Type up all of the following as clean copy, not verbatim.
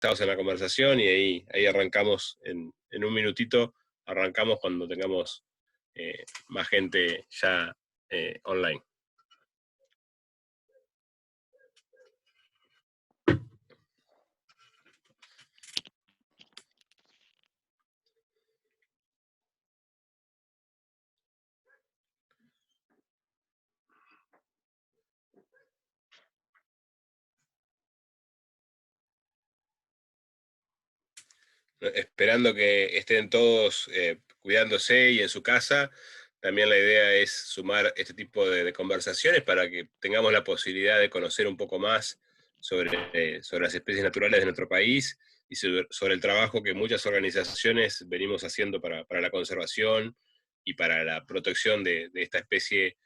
estamos en la conversación y ahí arrancamos en un minutito, arrancamos cuando tengamos más gente ya online. Esperando que estén todos cuidándose y en su casa. También la idea es sumar este tipo de conversaciones para que tengamos la posibilidad de conocer un poco más sobre las especies naturales de nuestro país y sobre el trabajo que muchas organizaciones venimos haciendo para la conservación y para la protección de esta especie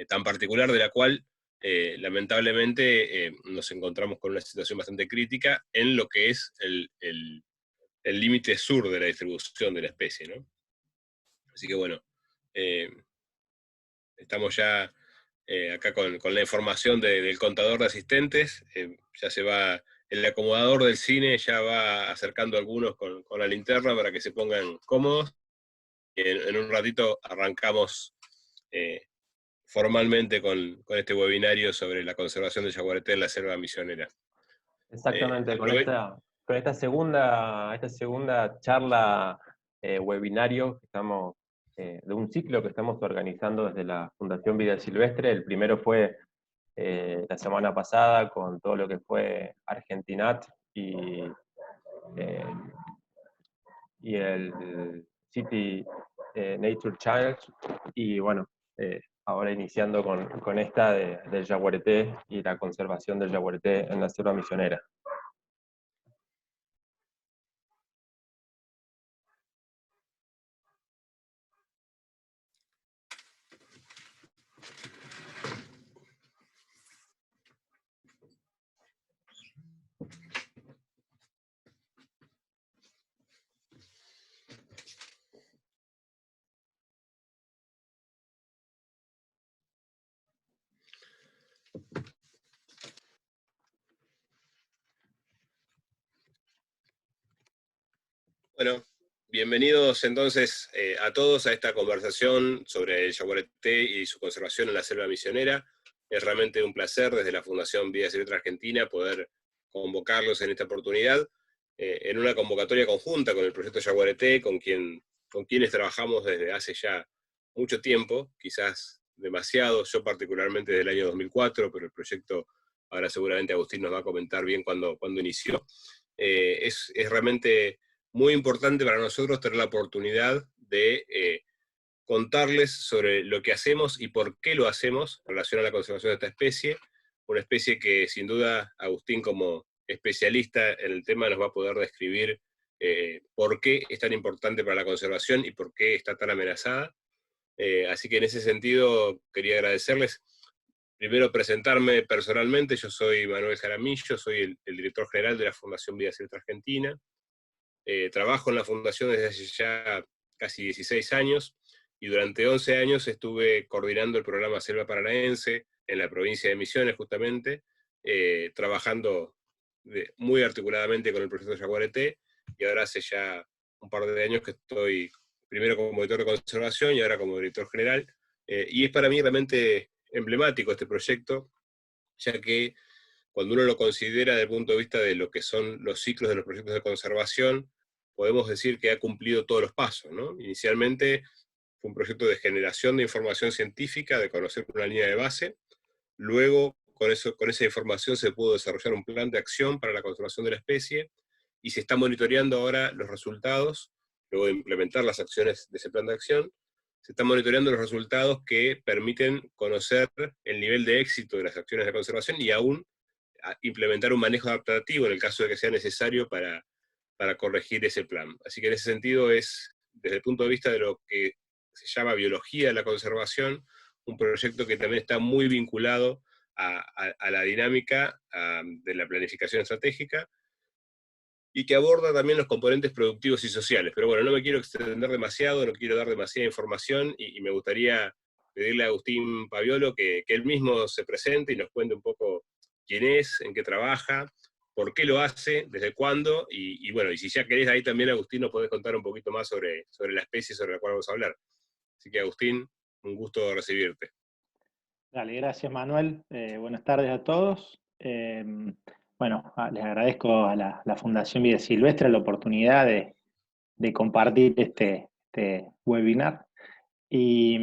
tan particular, de la cual lamentablemente nos encontramos con una situación bastante crítica en lo que es el límite sur de la distribución de la especie, ¿no? Así que bueno, eh, estamos ya acá con la información del contador de asistentes, ya se va, el acomodador del cine ya va acercando a algunos con la linterna para que se pongan cómodos, y en un ratito arrancamos formalmente con este webinario sobre la conservación del yaguareté en la selva misionera. Exactamente, con esta segunda charla webinario que estamos, de un ciclo que estamos organizando desde la Fundación Vida Silvestre. El primero fue la semana pasada con todo lo que fue Argentinat eh, y el City Nature Challenge, y bueno, ahora iniciando con esta del yaguareté y la conservación del yaguareté en la selva misionera. Bueno, bienvenidos entonces a todos a esta conversación sobre el yaguareté y su conservación en la selva misionera. Es realmente un placer desde la Fundación Vida Silvestre Argentina poder convocarlos en esta oportunidad, en una convocatoria conjunta con el proyecto Yaguareté, con quienes trabajamos desde hace ya mucho tiempo, quizás demasiado, yo particularmente desde el año 2004, pero el proyecto, ahora seguramente Agustín nos va a comentar bien cuándo inició. Es realmente muy importante para nosotros tener la oportunidad de contarles sobre lo que hacemos y por qué lo hacemos en relación a la conservación de esta especie, una especie que sin duda Agustín, como especialista en el tema, nos va a poder describir por qué es tan importante para la conservación y por qué está tan amenazada. Así que en ese sentido quería agradecerles, primero presentarme personalmente. Yo soy Manuel Jaramillo, soy el director general de la Fundación Vida Silvestre Argentina. Trabajo en la Fundación desde hace ya casi 16 años, y durante 11 años estuve coordinando el programa Selva Paranaense en la provincia de Misiones, justamente, trabajando muy articuladamente con el proyecto Yaguareté, y ahora hace ya un par de años que estoy primero como director de conservación y ahora como director general, y es para mí realmente emblemático este proyecto, ya que cuando uno lo considera desde el punto de vista de lo que son los ciclos de los proyectos de conservación, podemos decir que ha cumplido todos los pasos, ¿no? Inicialmente fue un proyecto de generación de información científica, de conocer una línea de base. Luego, con esa información se pudo desarrollar un plan de acción para la conservación de la especie, y se está monitoreando ahora los resultados. Luego de implementar las acciones de ese plan de acción, se están monitoreando los resultados que permiten conocer el nivel de éxito de las acciones de conservación y aún implementar un manejo adaptativo en el caso de que sea necesario para corregir ese plan. Así que en ese sentido es, desde el punto de vista de lo que se llama biología de la conservación, un proyecto que también está muy vinculado a la dinámica de la planificación estratégica, y que aborda también los componentes productivos y sociales. Pero bueno, no me quiero extender demasiado, no quiero dar demasiada información, y me gustaría pedirle a Agustín Paviolo que él mismo se presente y nos cuente un poco quién es, en qué trabaja, por qué lo hace, desde cuándo, y bueno, y si ya querés ahí también, Agustín, nos podés contar un poquito más sobre la especie sobre la cual vamos a hablar. Así que, Agustín, un gusto recibirte. Dale, gracias Manuel. Buenas tardes a todos. Bueno, les agradezco a la Fundación Vida Silvestre la oportunidad de compartir este webinar y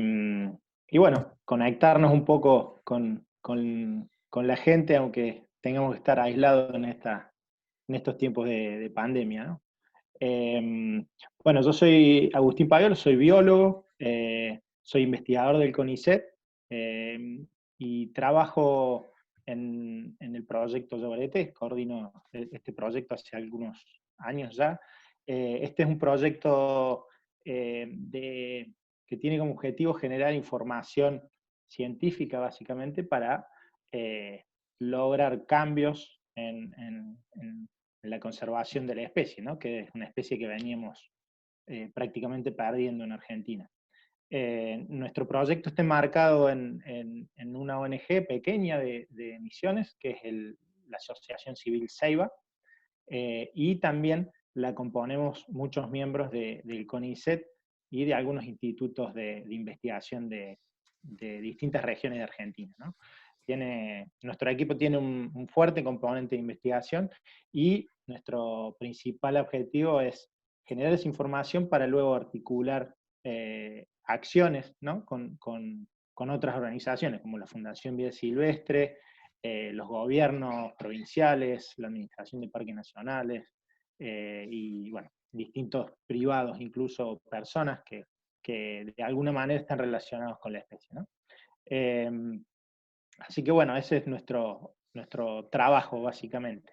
bueno, conectarnos un poco con la gente, aunque tengamos que estar aislados en estos tiempos de pandemia, ¿no? Bueno, yo soy Agustín Paviola, soy biólogo, soy investigador del CONICET y trabajo en el proyecto Yaguareté, coordino este proyecto hace algunos años ya. Este es un proyecto que tiene como objetivo generar información científica básicamente para lograr cambios en la conservación de la especie, ¿no? Que es una especie que veníamos prácticamente perdiendo en Argentina. Nuestro proyecto está enmarcado en una ONG pequeña de Misiones, que es la Asociación Civil Ceiba, y también la componemos muchos miembros del CONICET y de algunos institutos de investigación de distintas regiones de Argentina, ¿no? Nuestro equipo tiene un fuerte componente de investigación y nuestro principal objetivo es generar esa información para luego articular acciones, ¿no? con otras organizaciones, como la Fundación Vida Silvestre, los gobiernos provinciales, la Administración de Parques Nacionales, y bueno, distintos privados, incluso personas que de alguna manera están relacionados con la especie, ¿no? Así que bueno, ese es nuestro trabajo básicamente.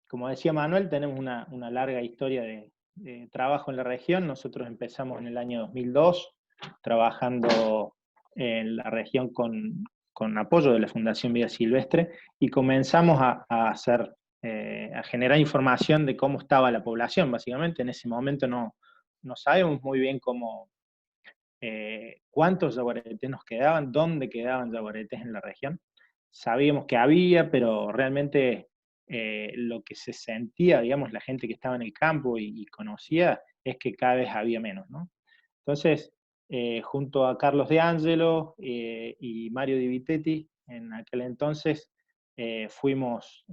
Como decía Manuel, tenemos una larga historia de trabajo en la región. Nosotros empezamos en el año 2002 trabajando en la región con apoyo de la Fundación Vida Silvestre y comenzamos a generar información de cómo estaba la población, básicamente. En ese momento no sabemos muy bien cuántos yaguaretés nos quedaban, dónde quedaban yaguaretés en la región. Sabíamos que había, pero realmente lo que se sentía, digamos, la gente que estaba en el campo y conocía, es que cada vez había menos, ¿no? Entonces, junto a Carlos De Angelo y Mario Di Vitetti, en aquel entonces, fuimos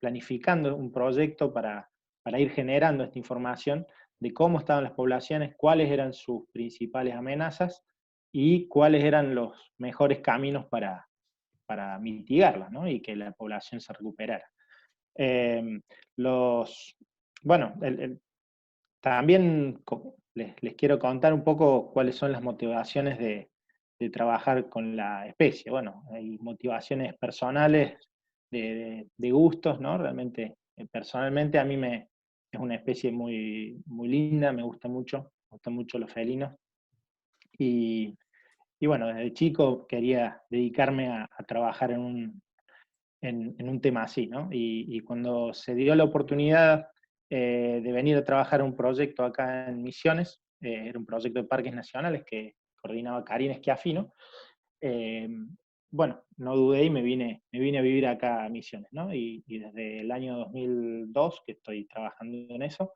planificando un proyecto para ir generando esta información de cómo estaban las poblaciones, cuáles eran sus principales amenazas y cuáles eran los mejores caminos para mitigarlas, ¿no? Y que la población se recuperara. Bueno, también les quiero contar un poco cuáles son las motivaciones de trabajar con la especie. Bueno, hay motivaciones personales de gustos, ¿no? Realmente, personalmente a mí es una especie muy, muy linda, me gustan mucho los felinos. Y bueno, desde chico quería dedicarme a trabajar en un tema así, ¿no? Y cuando se dio la oportunidad de venir a trabajar en un proyecto acá en Misiones, era un proyecto de parques nacionales que coordinaba Karina Schiaffino, bueno, no dudé y me vine a vivir acá a Misiones, ¿no? Y desde el año 2002 que estoy trabajando en eso.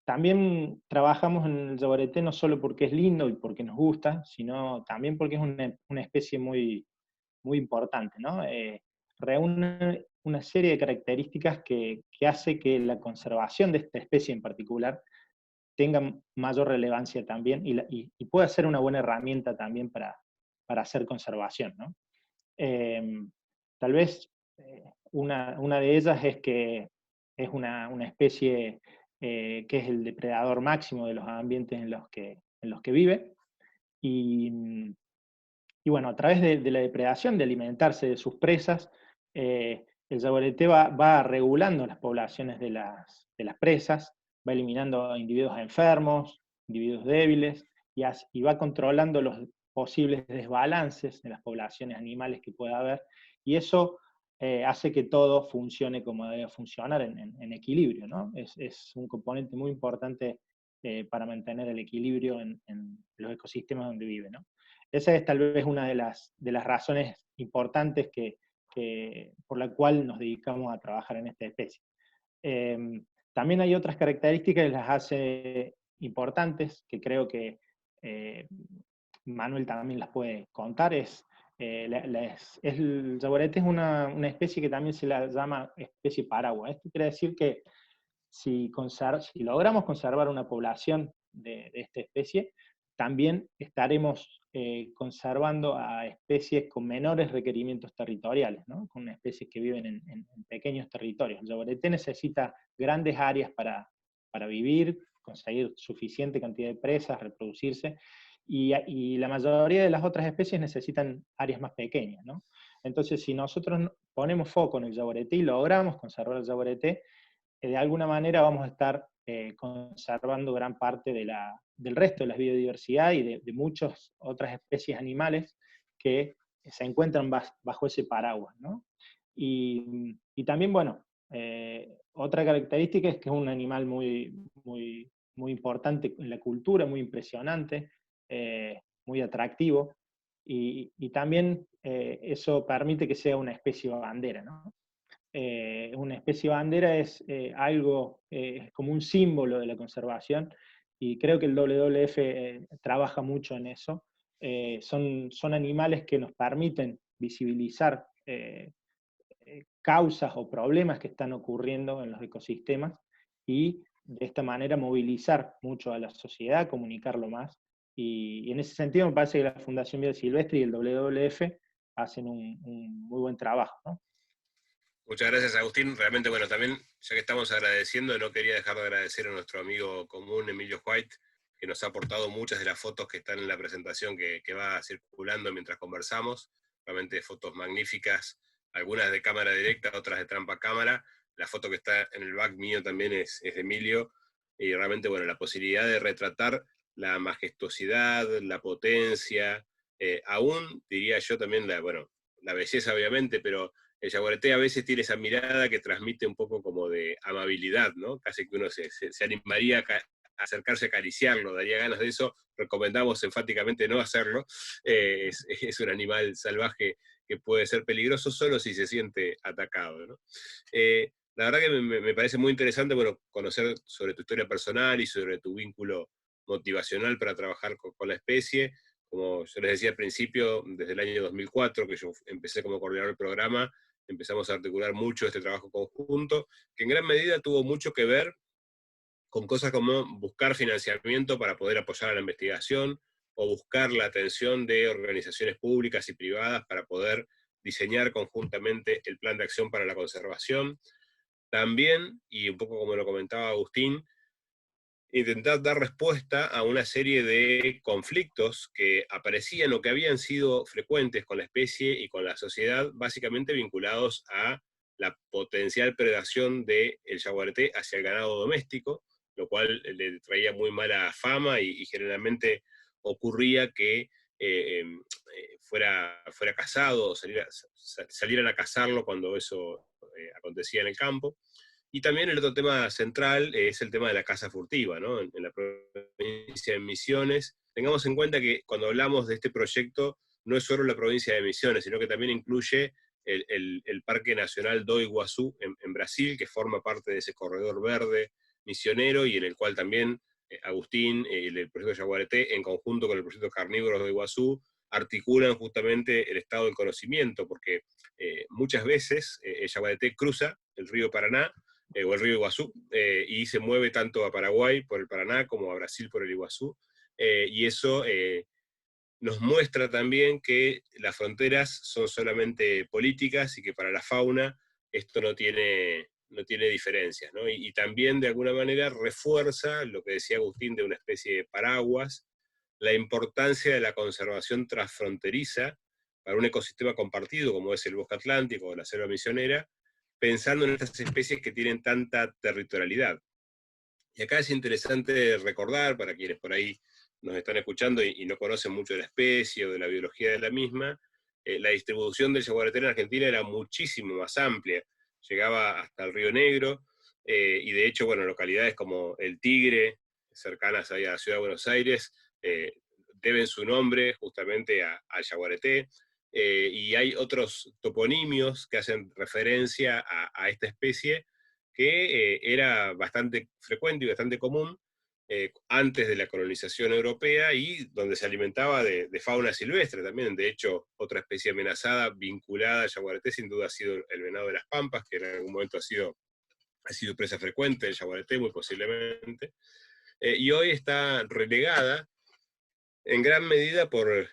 También trabajamos en el yaguareté no solo porque es lindo y porque nos gusta, sino también porque es una especie muy, muy importante, ¿no? Reúne una serie de características que hace que la conservación de esta especie en particular tenga mayor relevancia también y pueda ser una buena herramienta también para hacer conservación, ¿no? Tal vez una de ellas es que es una especie que es el depredador máximo de los ambientes en los que vive, y bueno, a través de la depredación, de alimentarse de sus presas, el yaguareté va regulando las poblaciones de las presas, va eliminando individuos enfermos, individuos débiles, y va controlando los posibles desbalances de las poblaciones animales que pueda haber, y eso hace que todo funcione como debe funcionar en equilibrio, ¿no? Es un componente muy importante para mantener el equilibrio en los ecosistemas donde vive, ¿no? Esa es tal vez una de las razones importantes que por la cual nos dedicamos a trabajar en esta especie. También hay otras características que las hace importantes, que creo que Manuel también las puede contar. El yaguareté es una especie que también se la llama especie paraguas. Esto quiere decir que si logramos conservar una población de esta especie, también estaremos conservando a especies con menores requerimientos territoriales, ¿no? Con especies que viven en pequeños territorios. El yaguareté necesita grandes áreas para vivir, conseguir suficiente cantidad de presas, reproducirse, y la mayoría de las otras especies necesitan áreas más pequeñas, ¿no? Entonces, si nosotros ponemos foco en el yaguareté y logramos conservar el yaguareté, de alguna manera vamos a estar conservando gran parte del resto de la biodiversidad y de muchas otras especies animales que se encuentran bajo ese paraguas, ¿no? Y también, bueno, otra característica es que es un animal muy importante en la cultura, muy impresionante, muy atractivo, y también eso permite que sea una especie bandera, ¿no? Una especie bandera es algo como un símbolo de la conservación, y creo que el WWF trabaja mucho en eso. Son animales que nos permiten visibilizar causas o problemas que están ocurriendo en los ecosistemas, y de esta manera movilizar mucho a la sociedad, comunicarlo más. Y en ese sentido me parece que la Fundación Vida Silvestre y el WWF hacen un muy buen trabajo, ¿no? Muchas gracias, Agustín. Realmente, bueno, también, ya que estamos agradeciendo, no quería dejar de agradecer a nuestro amigo común, Emilio White, que nos ha aportado muchas de las fotos que están en la presentación que va circulando mientras conversamos. Realmente fotos magníficas, algunas de cámara directa, otras de trampa cámara. La foto que está en el back mío también es de Emilio. Y realmente, bueno, la posibilidad de retratar la majestuosidad, la potencia, aún, diría yo también, la belleza obviamente, pero el yaguareté a veces tiene esa mirada que transmite un poco como de amabilidad, ¿no? Casi que uno se animaría a acercarse a acariciarlo, daría ganas de eso. Recomendamos enfáticamente no hacerlo. Es un animal salvaje que puede ser peligroso solo si se siente atacado, ¿no? La verdad que me parece muy interesante, bueno, conocer sobre tu historia personal y sobre tu vínculo motivacional para trabajar con la especie. Como yo les decía al principio, desde el año 2004, que yo empecé como coordinador del programa, empezamos a articular mucho este trabajo conjunto, que en gran medida tuvo mucho que ver con cosas como buscar financiamiento para poder apoyar a la investigación, o buscar la atención de organizaciones públicas y privadas para poder diseñar conjuntamente el plan de acción para la conservación. También, y un poco como lo comentaba Agustín, intentar dar respuesta a una serie de conflictos que aparecían o que habían sido frecuentes con la especie y con la sociedad, básicamente vinculados a la potencial predación del yaguareté hacia el ganado doméstico, lo cual le traía muy mala fama, y generalmente ocurría que fuera cazado, o salieran a cazarlo cuando eso acontecía en el campo. Y también el otro tema central es el tema de la caza furtiva, ¿no? En la provincia de Misiones. Tengamos en cuenta que cuando hablamos de este proyecto, no es solo la provincia de Misiones, sino que también incluye el Parque Nacional do Iguazú en Brasil, que forma parte de ese corredor verde misionero, y en el cual también Agustín y el proyecto Yaguareté, en conjunto con el proyecto Carnívoros de Iguazú, articulan justamente el estado del conocimiento, porque muchas veces el Yaguareté cruza el río Paraná, o el río Iguazú, y se mueve tanto a Paraguay por el Paraná como a Brasil por el Iguazú, y eso nos muestra también que las fronteras son solamente políticas, y que para la fauna esto no tiene diferencias, ¿no? Y también de alguna manera refuerza lo que decía Agustín de una especie de paraguas, la importancia de la conservación transfronteriza para un ecosistema compartido como es el bosque atlántico o la selva misionera, pensando en estas especies que tienen tanta territorialidad. Y acá es interesante recordar, para quienes por ahí nos están escuchando y no conocen mucho de la especie o de la biología de la misma, la distribución del yaguareté en Argentina era muchísimo más amplia, llegaba hasta el Río Negro, y de hecho, bueno, localidades como El Tigre, cercanas ahí a la ciudad de Buenos Aires, deben su nombre justamente al yaguareté. y hay otros toponimios que hacen referencia a esta especie que era bastante frecuente y bastante común antes de la colonización europea y donde se alimentaba de fauna silvestre también. De hecho, otra especie amenazada vinculada al yaguareté sin duda ha sido el venado de las pampas, que en algún momento ha sido presa frecuente del yaguareté, muy posiblemente, y hoy está relegada en gran medida por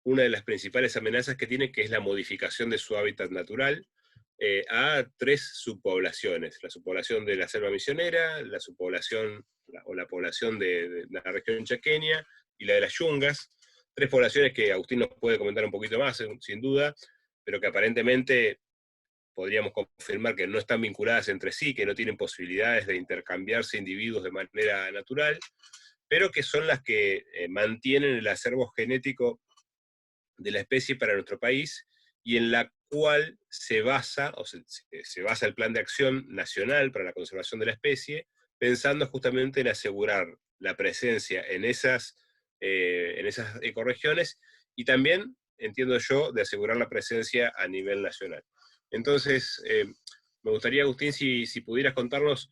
una de las principales amenazas que tiene, que es la modificación de su hábitat natural, a 3 subpoblaciones: la subpoblación de la selva misionera, la subpoblación o la población de la región chaqueña y la de las yungas, 3 poblaciones que Agustín nos puede comentar un poquito más, sin duda, pero que aparentemente podríamos confirmar que no están vinculadas entre sí, que no tienen posibilidades de intercambiarse individuos de manera natural, pero que son las que mantienen el acervo genético de la especie para nuestro país, y en la cual se basa el Plan de Acción Nacional para la Conservación de la Especie, pensando justamente en asegurar la presencia en esas ecorregiones, y también, entiendo yo, de asegurar la presencia a nivel nacional. Entonces, me gustaría, Agustín, si pudieras contarnos,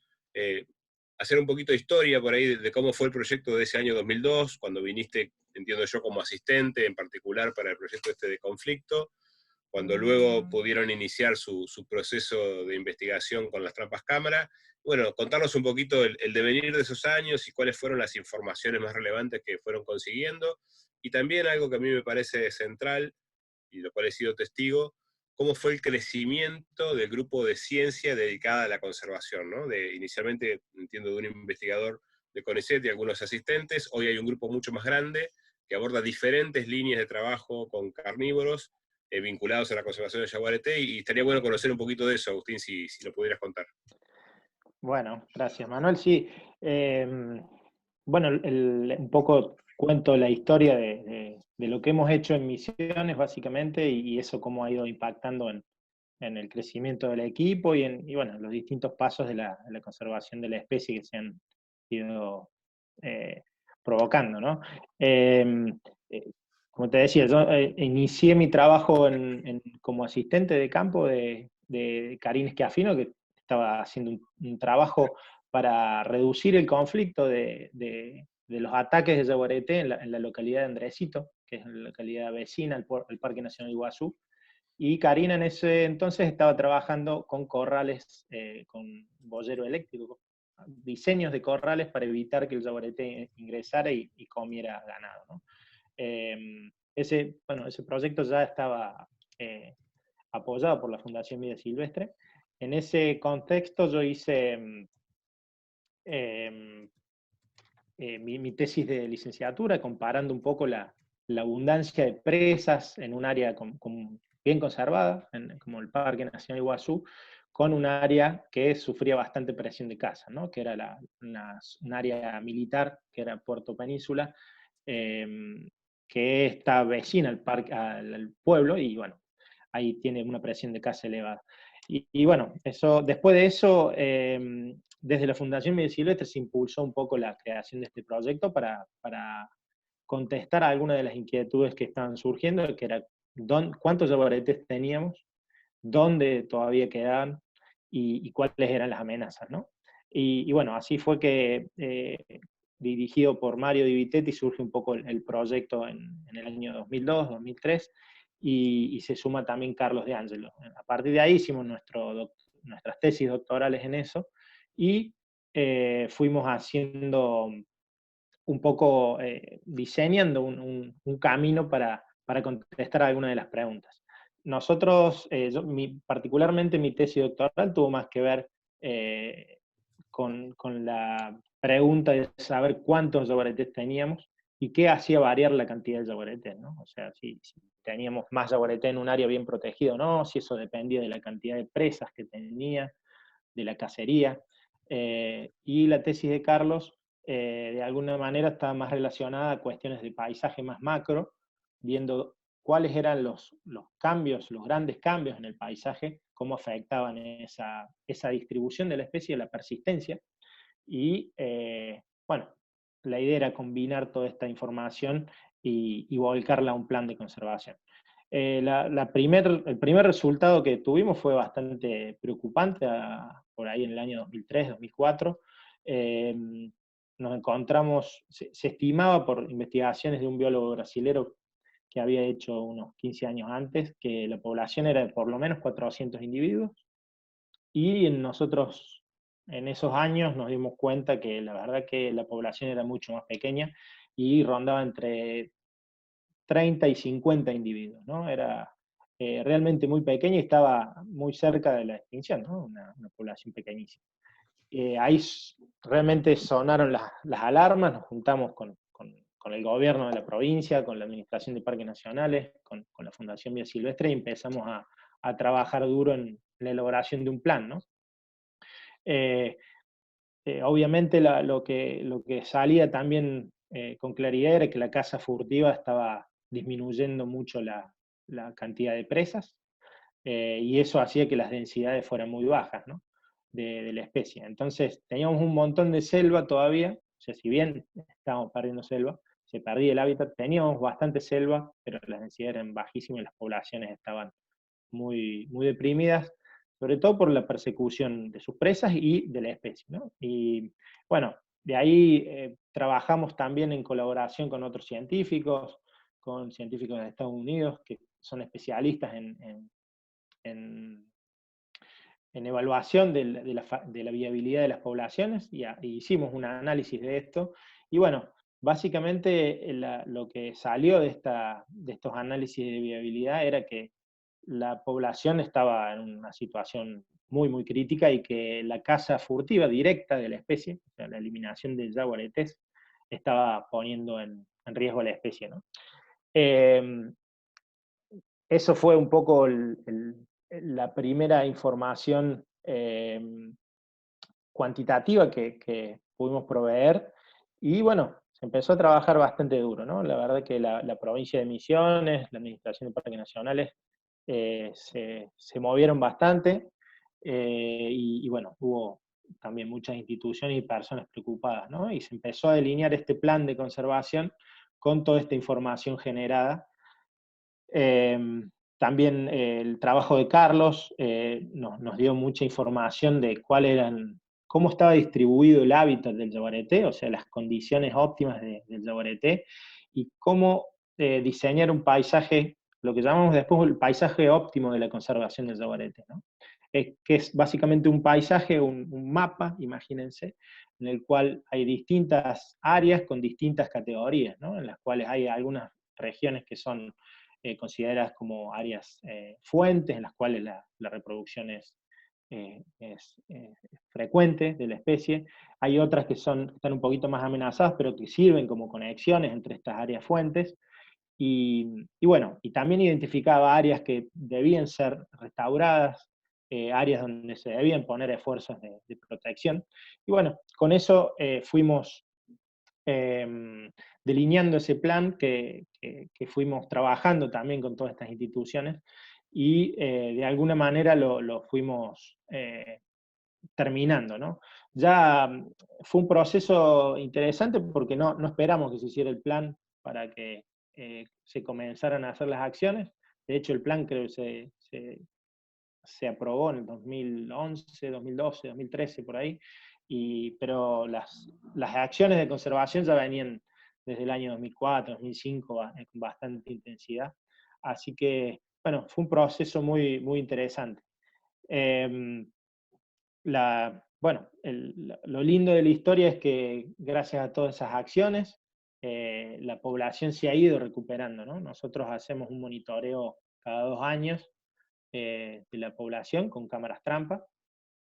hacer un poquito de historia por ahí de cómo fue el proyecto de ese año 2002, cuando viniste, entiendo yo, como asistente, en particular para el proyecto este de conflicto, cuando luego pudieron iniciar su proceso de investigación con las trampas cámara. Bueno, contarnos un poquito el devenir de esos años y cuáles fueron las informaciones más relevantes que fueron consiguiendo, y también algo que a mí me parece central, y lo cual he sido testigo, cómo fue el crecimiento del grupo de ciencia dedicada a la conservación, ¿no? Inicialmente, entiendo, de un investigador de CONICET y algunos asistentes. Hoy hay un grupo mucho más grande que aborda diferentes líneas de trabajo con carnívoros vinculados a la conservación del yaguareté, y estaría bueno conocer un poquito de eso, Agustín, si lo pudieras contar. Bueno, gracias, Manuel. Sí, bueno, un poco cuento la historia de lo que hemos hecho en Misiones, básicamente, y eso cómo ha ido impactando en el crecimiento del equipo y bueno, los distintos pasos de la conservación de la especie que se han ido provocando, ¿no? Como te decía, yo inicié mi trabajo como asistente de campo de Karine Schiaffino, que estaba haciendo un trabajo para reducir el conflicto de los ataques de yaguareté en la localidad de Andresito, que es la localidad vecina al Parque Nacional Iguazú. Y Karina en ese entonces estaba trabajando con corrales, con boyero eléctrico, diseños de corrales para evitar que el yaguareté ingresara y comiera ganado, ¿no? Ese proyecto ya estaba apoyado por la Fundación Vida Silvestre. En ese contexto yo hice mi tesis de licenciatura, comparando un poco la abundancia de presas en un área bien conservada, como el Parque Nacional Iguazú, con un área que sufría bastante presión de caza, ¿no? Que era un área militar, que era Puerto Península, que está vecina al pueblo, y bueno, ahí tiene una presión de caza elevada. Y bueno, después de eso, desde la Fundación Vida Silvestre se impulsó un poco la creación de este proyecto para contestar a algunas de las inquietudes que estaban surgiendo, que era cuántos yaguaretés teníamos, dónde todavía quedaban y cuáles eran las amenazas, ¿no? Y bueno, así fue que, dirigido por Mario Di Vitetti, surge un poco el proyecto en el año 2002, 2003, y se suma también Carlos de Angelo. A partir de ahí hicimos nuestras tesis doctorales en eso, y fuimos haciendo un poco, diseñando un camino para contestar algunas de las preguntas. Nosotros, particularmente mi tesis doctoral tuvo más que ver con la pregunta de saber cuántos yaguaretés teníamos y qué hacía variar la cantidad de yaguaretés, ¿no? O sea, si teníamos más yaguareté en un área bien protegida o no, si eso dependía de la cantidad de presas que tenía, de la cacería. Y la tesis de Carlos, de alguna manera, estaba más relacionada a cuestiones de paisaje más macro, viendo cuáles eran los cambios, los grandes cambios en el paisaje, cómo afectaban esa distribución de la especie, la persistencia. Y bueno, la idea era combinar toda esta información y volcarla a un plan de conservación. el primer resultado que tuvimos fue bastante preocupante, por ahí en el año 2003, 2004. Nos encontramos, se estimaba por investigaciones de un biólogo brasilero que había hecho unos 15 años antes, que la población era de por lo menos 400 individuos, y nosotros en esos años nos dimos cuenta que la verdad que la población era mucho más pequeña y rondaba entre 30 y 50 individuos, ¿no? Era realmente muy pequeña y estaba muy cerca de la extinción, ¿no? Una población pequeñísima. Ahí realmente sonaron las alarmas, nos juntamos con el gobierno de la provincia, con la Administración de Parques Nacionales, con la Fundación Vía Silvestre, y empezamos a trabajar duro en la elaboración de un plan, ¿no? Obviamente lo que salía también con claridad era que la caza furtiva estaba disminuyendo mucho la cantidad de presas, y eso hacía que las densidades fueran muy bajas, ¿no? de la especie. Entonces teníamos un montón de selva todavía, o sea, si bien estábamos perdiendo selva, se perdía el hábitat, teníamos bastante selva, pero las densidades eran bajísimas y las poblaciones estaban muy, muy deprimidas, sobre todo por la persecución de sus presas y de la especie, ¿no? Y bueno, de ahí trabajamos también en colaboración con otros científicos, con científicos de Estados Unidos, que son especialistas en evaluación de la viabilidad de las poblaciones, y hicimos un análisis de esto, y bueno, básicamente lo que salió de estos análisis de viabilidad era que la población estaba en una situación muy, muy crítica, y que la caza furtiva directa de la especie, o sea, la eliminación del jaguaretés, estaba poniendo en riesgo a la especie, ¿no? Eso fue un poco la primera información cuantitativa que pudimos proveer, y bueno, se empezó a trabajar bastante duro, ¿no? La verdad que la provincia de Misiones, la Administración de Parques Nacionales, se movieron bastante, y bueno, hubo también muchas instituciones y personas preocupadas, ¿no? Y se empezó a delinear este plan de conservación con toda esta información generada. También el trabajo de Carlos nos dio mucha información de cómo estaba distribuido el hábitat del yaguareté, o sea, las condiciones óptimas del yaguareté, y cómo diseñar un paisaje, lo que llamamos después el paisaje óptimo de la conservación del yaguareté, ¿no? Que es básicamente un paisaje, un mapa, imagínense, en el cual hay distintas áreas con distintas categorías, ¿no? En las cuales hay algunas regiones que son consideradas como áreas fuentes, en las cuales la reproducción es frecuente de la especie. Hay otras que están un poquito más amenazadas, pero que sirven como conexiones entre estas áreas fuentes. Y bueno, y también identificaba áreas que debían ser restauradas, áreas donde se debían poner esfuerzos de protección. Y bueno, con eso fuimos delineando ese plan que fuimos trabajando también con todas estas instituciones, y de alguna manera lo fuimos terminando, ¿no? Ya fue un proceso interesante porque no esperamos que se hiciera el plan para que se comenzaran a hacer las acciones. De hecho, el plan creo que se aprobó en el 2011, 2012, 2013, por ahí, pero las acciones de conservación ya venían desde el año 2004, 2005, con bastante intensidad. Así que, bueno, fue un proceso muy, muy interesante. Bueno, lo lindo de la historia es que gracias a todas esas acciones, la población se ha ido recuperando, ¿no? Nosotros hacemos un monitoreo cada 2 años de la población con cámaras trampa,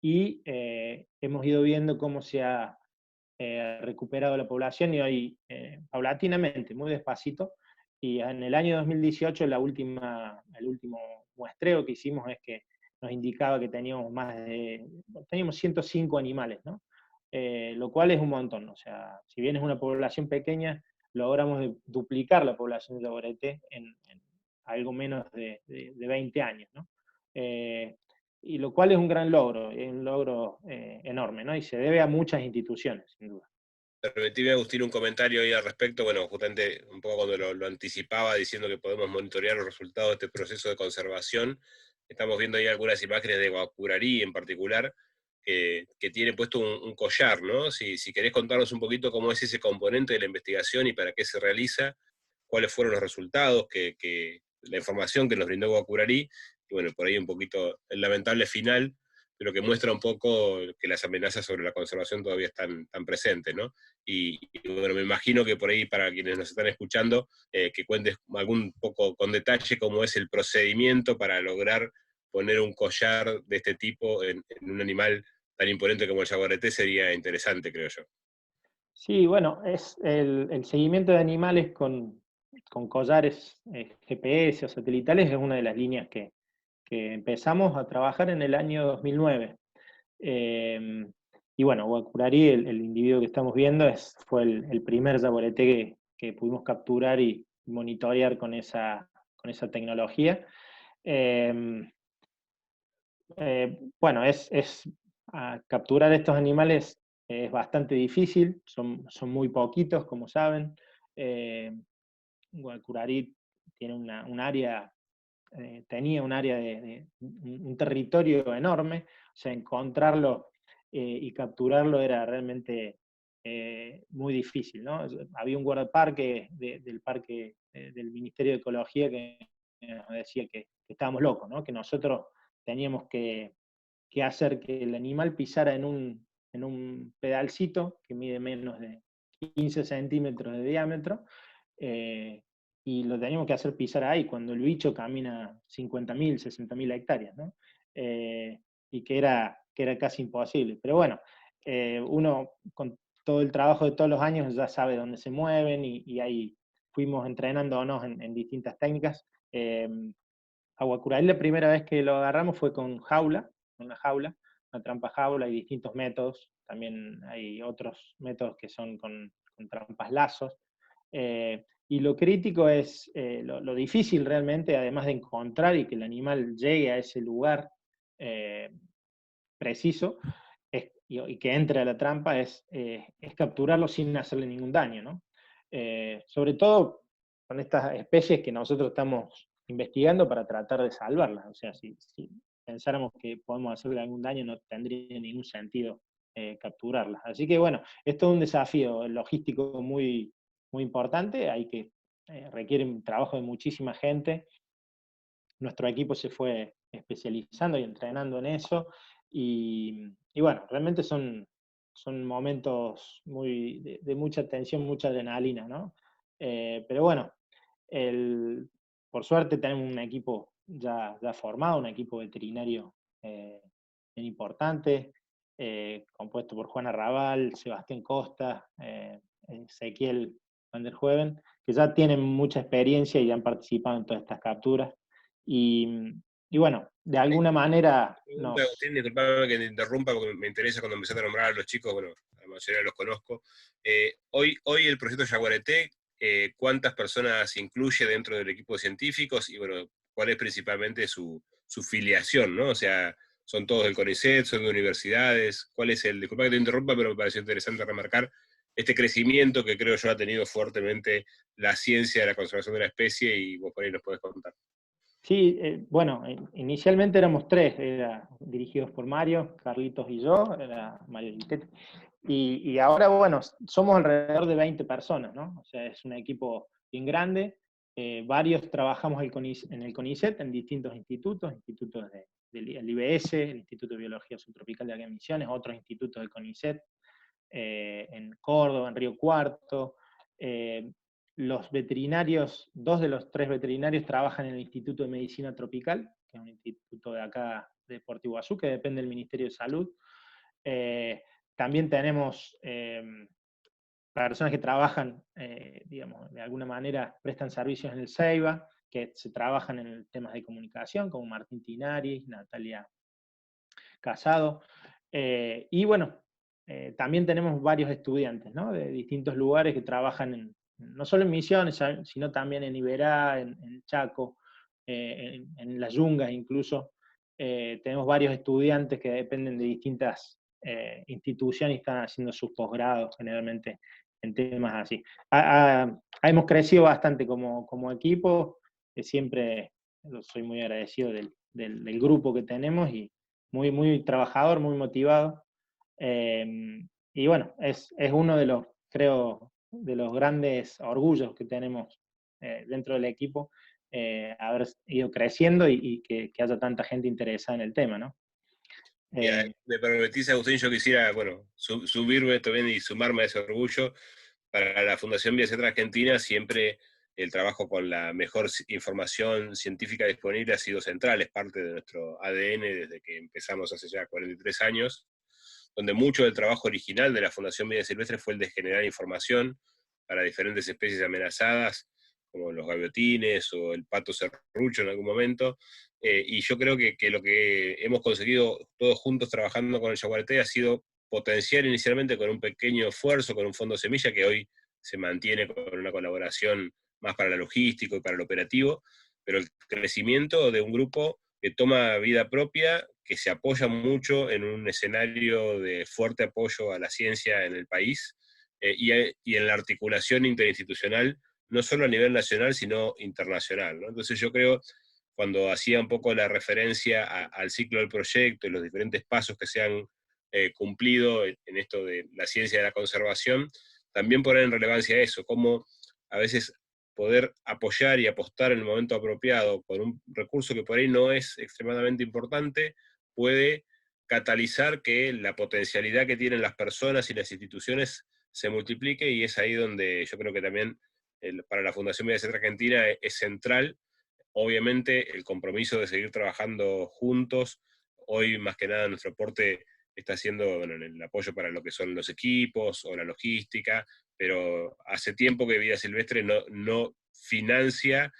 y hemos ido viendo cómo se ha recuperado la población, y hoy paulatinamente, muy despacito, y en el año 2018 el último muestreo que hicimos es que nos indicaba que teníamos teníamos 105 animales, ¿no? Lo cual es un montón, o sea, si bien es una población pequeña, logramos duplicar la población de jaguareté en algo menos de 20 años, ¿no? Y lo cual es un gran logro, es un logro enorme, ¿no? Y se debe a muchas instituciones, sin duda. Permitime, Agustín, un comentario ahí al respecto. Bueno, justamente un poco cuando lo anticipaba, diciendo que podemos monitorear los resultados de este proceso de conservación, estamos viendo ahí algunas imágenes de Guacurarí en particular, que tiene puesto un collar, ¿no? Si querés contarnos un poquito cómo es ese componente de la investigación y para qué se realiza, cuáles fueron los resultados, la información que nos brindó Guacurarí, y bueno, por ahí un poquito el lamentable final, pero que muestra un poco que las amenazas sobre la conservación todavía están tan presentes, ¿no? Y bueno, me imagino que por ahí, para quienes nos están escuchando, que cuentes algún poco con detalle cómo es el procedimiento para lograr poner un collar de este tipo en un animal tan imponente como el jaguareté sería interesante, creo yo. Sí, bueno, es el seguimiento de animales con collares GPS o satelitales es una de las líneas que empezamos a trabajar en el año 2009. Y bueno, Guacurarí, el individuo que estamos viendo, fue el primer jaguareté que pudimos capturar y monitorear con esa tecnología. Bueno, capturar estos animales es bastante difícil, son muy poquitos, como saben. Guacurarí tiene un área, tenía un área un territorio enorme, o sea, encontrarlo y capturarlo era realmente muy difícil, ¿no? Había un guardaparque del parque del Ministerio de Ecología que nos decía que estábamos locos, ¿no? Que nosotros teníamos que hacer que el animal pisara en un pedalcito que mide menos de 15 centímetros de diámetro, eh, y lo teníamos que hacer pisar ahí, cuando el bicho camina 50.000, 60.000 hectáreas, ¿no? Y que era casi imposible. Pero bueno, uno con todo el trabajo de todos los años ya sabe dónde se mueven y ahí fuimos entrenándonos en distintas técnicas. A Guacurarí la primera vez que lo agarramos fue con una jaula, una trampa jaula, hay distintos métodos, también hay otros métodos que son con trampas lazos. Y lo crítico es, lo difícil realmente, además de encontrar y que el animal llegue a ese lugar preciso, y que entre a la trampa, es capturarlo sin hacerle ningún daño, ¿no? Sobre todo con estas especies que nosotros estamos investigando para tratar de salvarlas. O sea, si pensáramos que podemos hacerle algún daño, no tendría ningún sentido capturarlas. Así que bueno, esto es un desafío logístico muy importante, requiere un trabajo de muchísima gente. Nuestro equipo se fue especializando y entrenando en eso, y bueno, realmente son momentos de mucha tensión, mucha adrenalina, ¿no? Pero bueno, por suerte tenemos un equipo ya formado, un equipo veterinario bien importante, compuesto por Juana Raval, Sebastián Costa, Ezequiel Van der Hoeven, que ya tienen mucha experiencia y han participado en todas estas capturas. Y bueno, de alguna manera Disculpame que te interrumpa porque me interesa cuando empezaste a nombrar a los chicos, bueno, la mayoría los conozco. Hoy el proyecto Jaguareté, ¿cuántas personas incluye dentro del equipo de científicos? Y bueno, ¿cuál es principalmente su filiación, ¿no? O sea, ¿son todos del CONICET, son de universidades? ¿Cuál es disculpa que te interrumpa, pero me pareció interesante remarcar este crecimiento que creo yo ha tenido fuertemente la ciencia de la conservación de la especie, y vos por ahí nos podés contar. Sí, bueno, inicialmente éramos tres, dirigidos por Mario, Carlitos y yo, era Mario Guitetti. Y ahora, bueno, somos alrededor de 20 personas, ¿no? O sea, es un equipo bien grande. Varios trabajamos en el CONICET, en distintos institutos del IBS, el Instituto de Biología Subtropical de acá en Misiones, otros institutos del CONICET, en Córdoba, en Río Cuarto. Los veterinarios, 2 de los 3 veterinarios trabajan en el Instituto de Medicina Tropical, que es un instituto de acá de Puerto Iguazú, que depende del Ministerio de Salud. También tenemos personas que trabajan, digamos, de alguna manera prestan servicios en el CEIBA, que se trabajan en temas de comunicación, como Martín Tinari, Natalia Casado. Y bueno, también tenemos varios estudiantes, ¿no? De distintos lugares que trabajan no solo en Misiones, sino también en Iberá, en Chaco, en las Yungas incluso. Tenemos varios estudiantes que dependen de distintas instituciones están haciendo sus posgrados generalmente en temas así. Hemos crecido bastante como equipo, siempre soy muy agradecido del grupo que tenemos y muy trabajador, muy motivado. Y bueno, es uno de los, creo, de los grandes orgullos que tenemos dentro del equipo, haber ido creciendo y que haya tanta gente interesada en el tema, ¿no? Me permitís, Agustín, yo quisiera, bueno, subirme también y sumarme a ese orgullo. Para la Fundación Vías Etcétera Argentina siempre el trabajo con la mejor información científica disponible ha sido central, es parte de nuestro ADN desde que empezamos hace ya 43 años, donde mucho del trabajo original de la Fundación Vida Silvestre fue el de generar información para diferentes especies amenazadas, como los gaviotines o el pato serrucho en algún momento, y yo creo que lo que hemos conseguido todos juntos trabajando con el yaguareté ha sido potenciar inicialmente con un pequeño esfuerzo, con un fondo semilla que hoy se mantiene con una colaboración más para lo logístico y para lo operativo, pero el crecimiento de un grupo que toma vida propia, que se apoya mucho en un escenario de fuerte apoyo a la ciencia en el país, y en la articulación interinstitucional, no solo a nivel nacional, sino internacional, ¿no? Entonces yo creo, cuando hacía un poco la referencia al ciclo del proyecto y los diferentes pasos que se han cumplido en esto de la ciencia de la conservación, también poner en relevancia eso, cómo a veces poder apoyar y apostar en el momento apropiado con un recurso que por ahí no es extremadamente importante, puede catalizar que la potencialidad que tienen las personas y las instituciones se multiplique, y es ahí donde yo creo que también para la Fundación Vida Etcétera Argentina es central, obviamente, el compromiso de seguir trabajando juntos. Hoy, más que nada, nuestro aporte está haciendo, bueno, el apoyo para lo que son los equipos o la logística, pero hace tiempo que Vida Silvestre no financia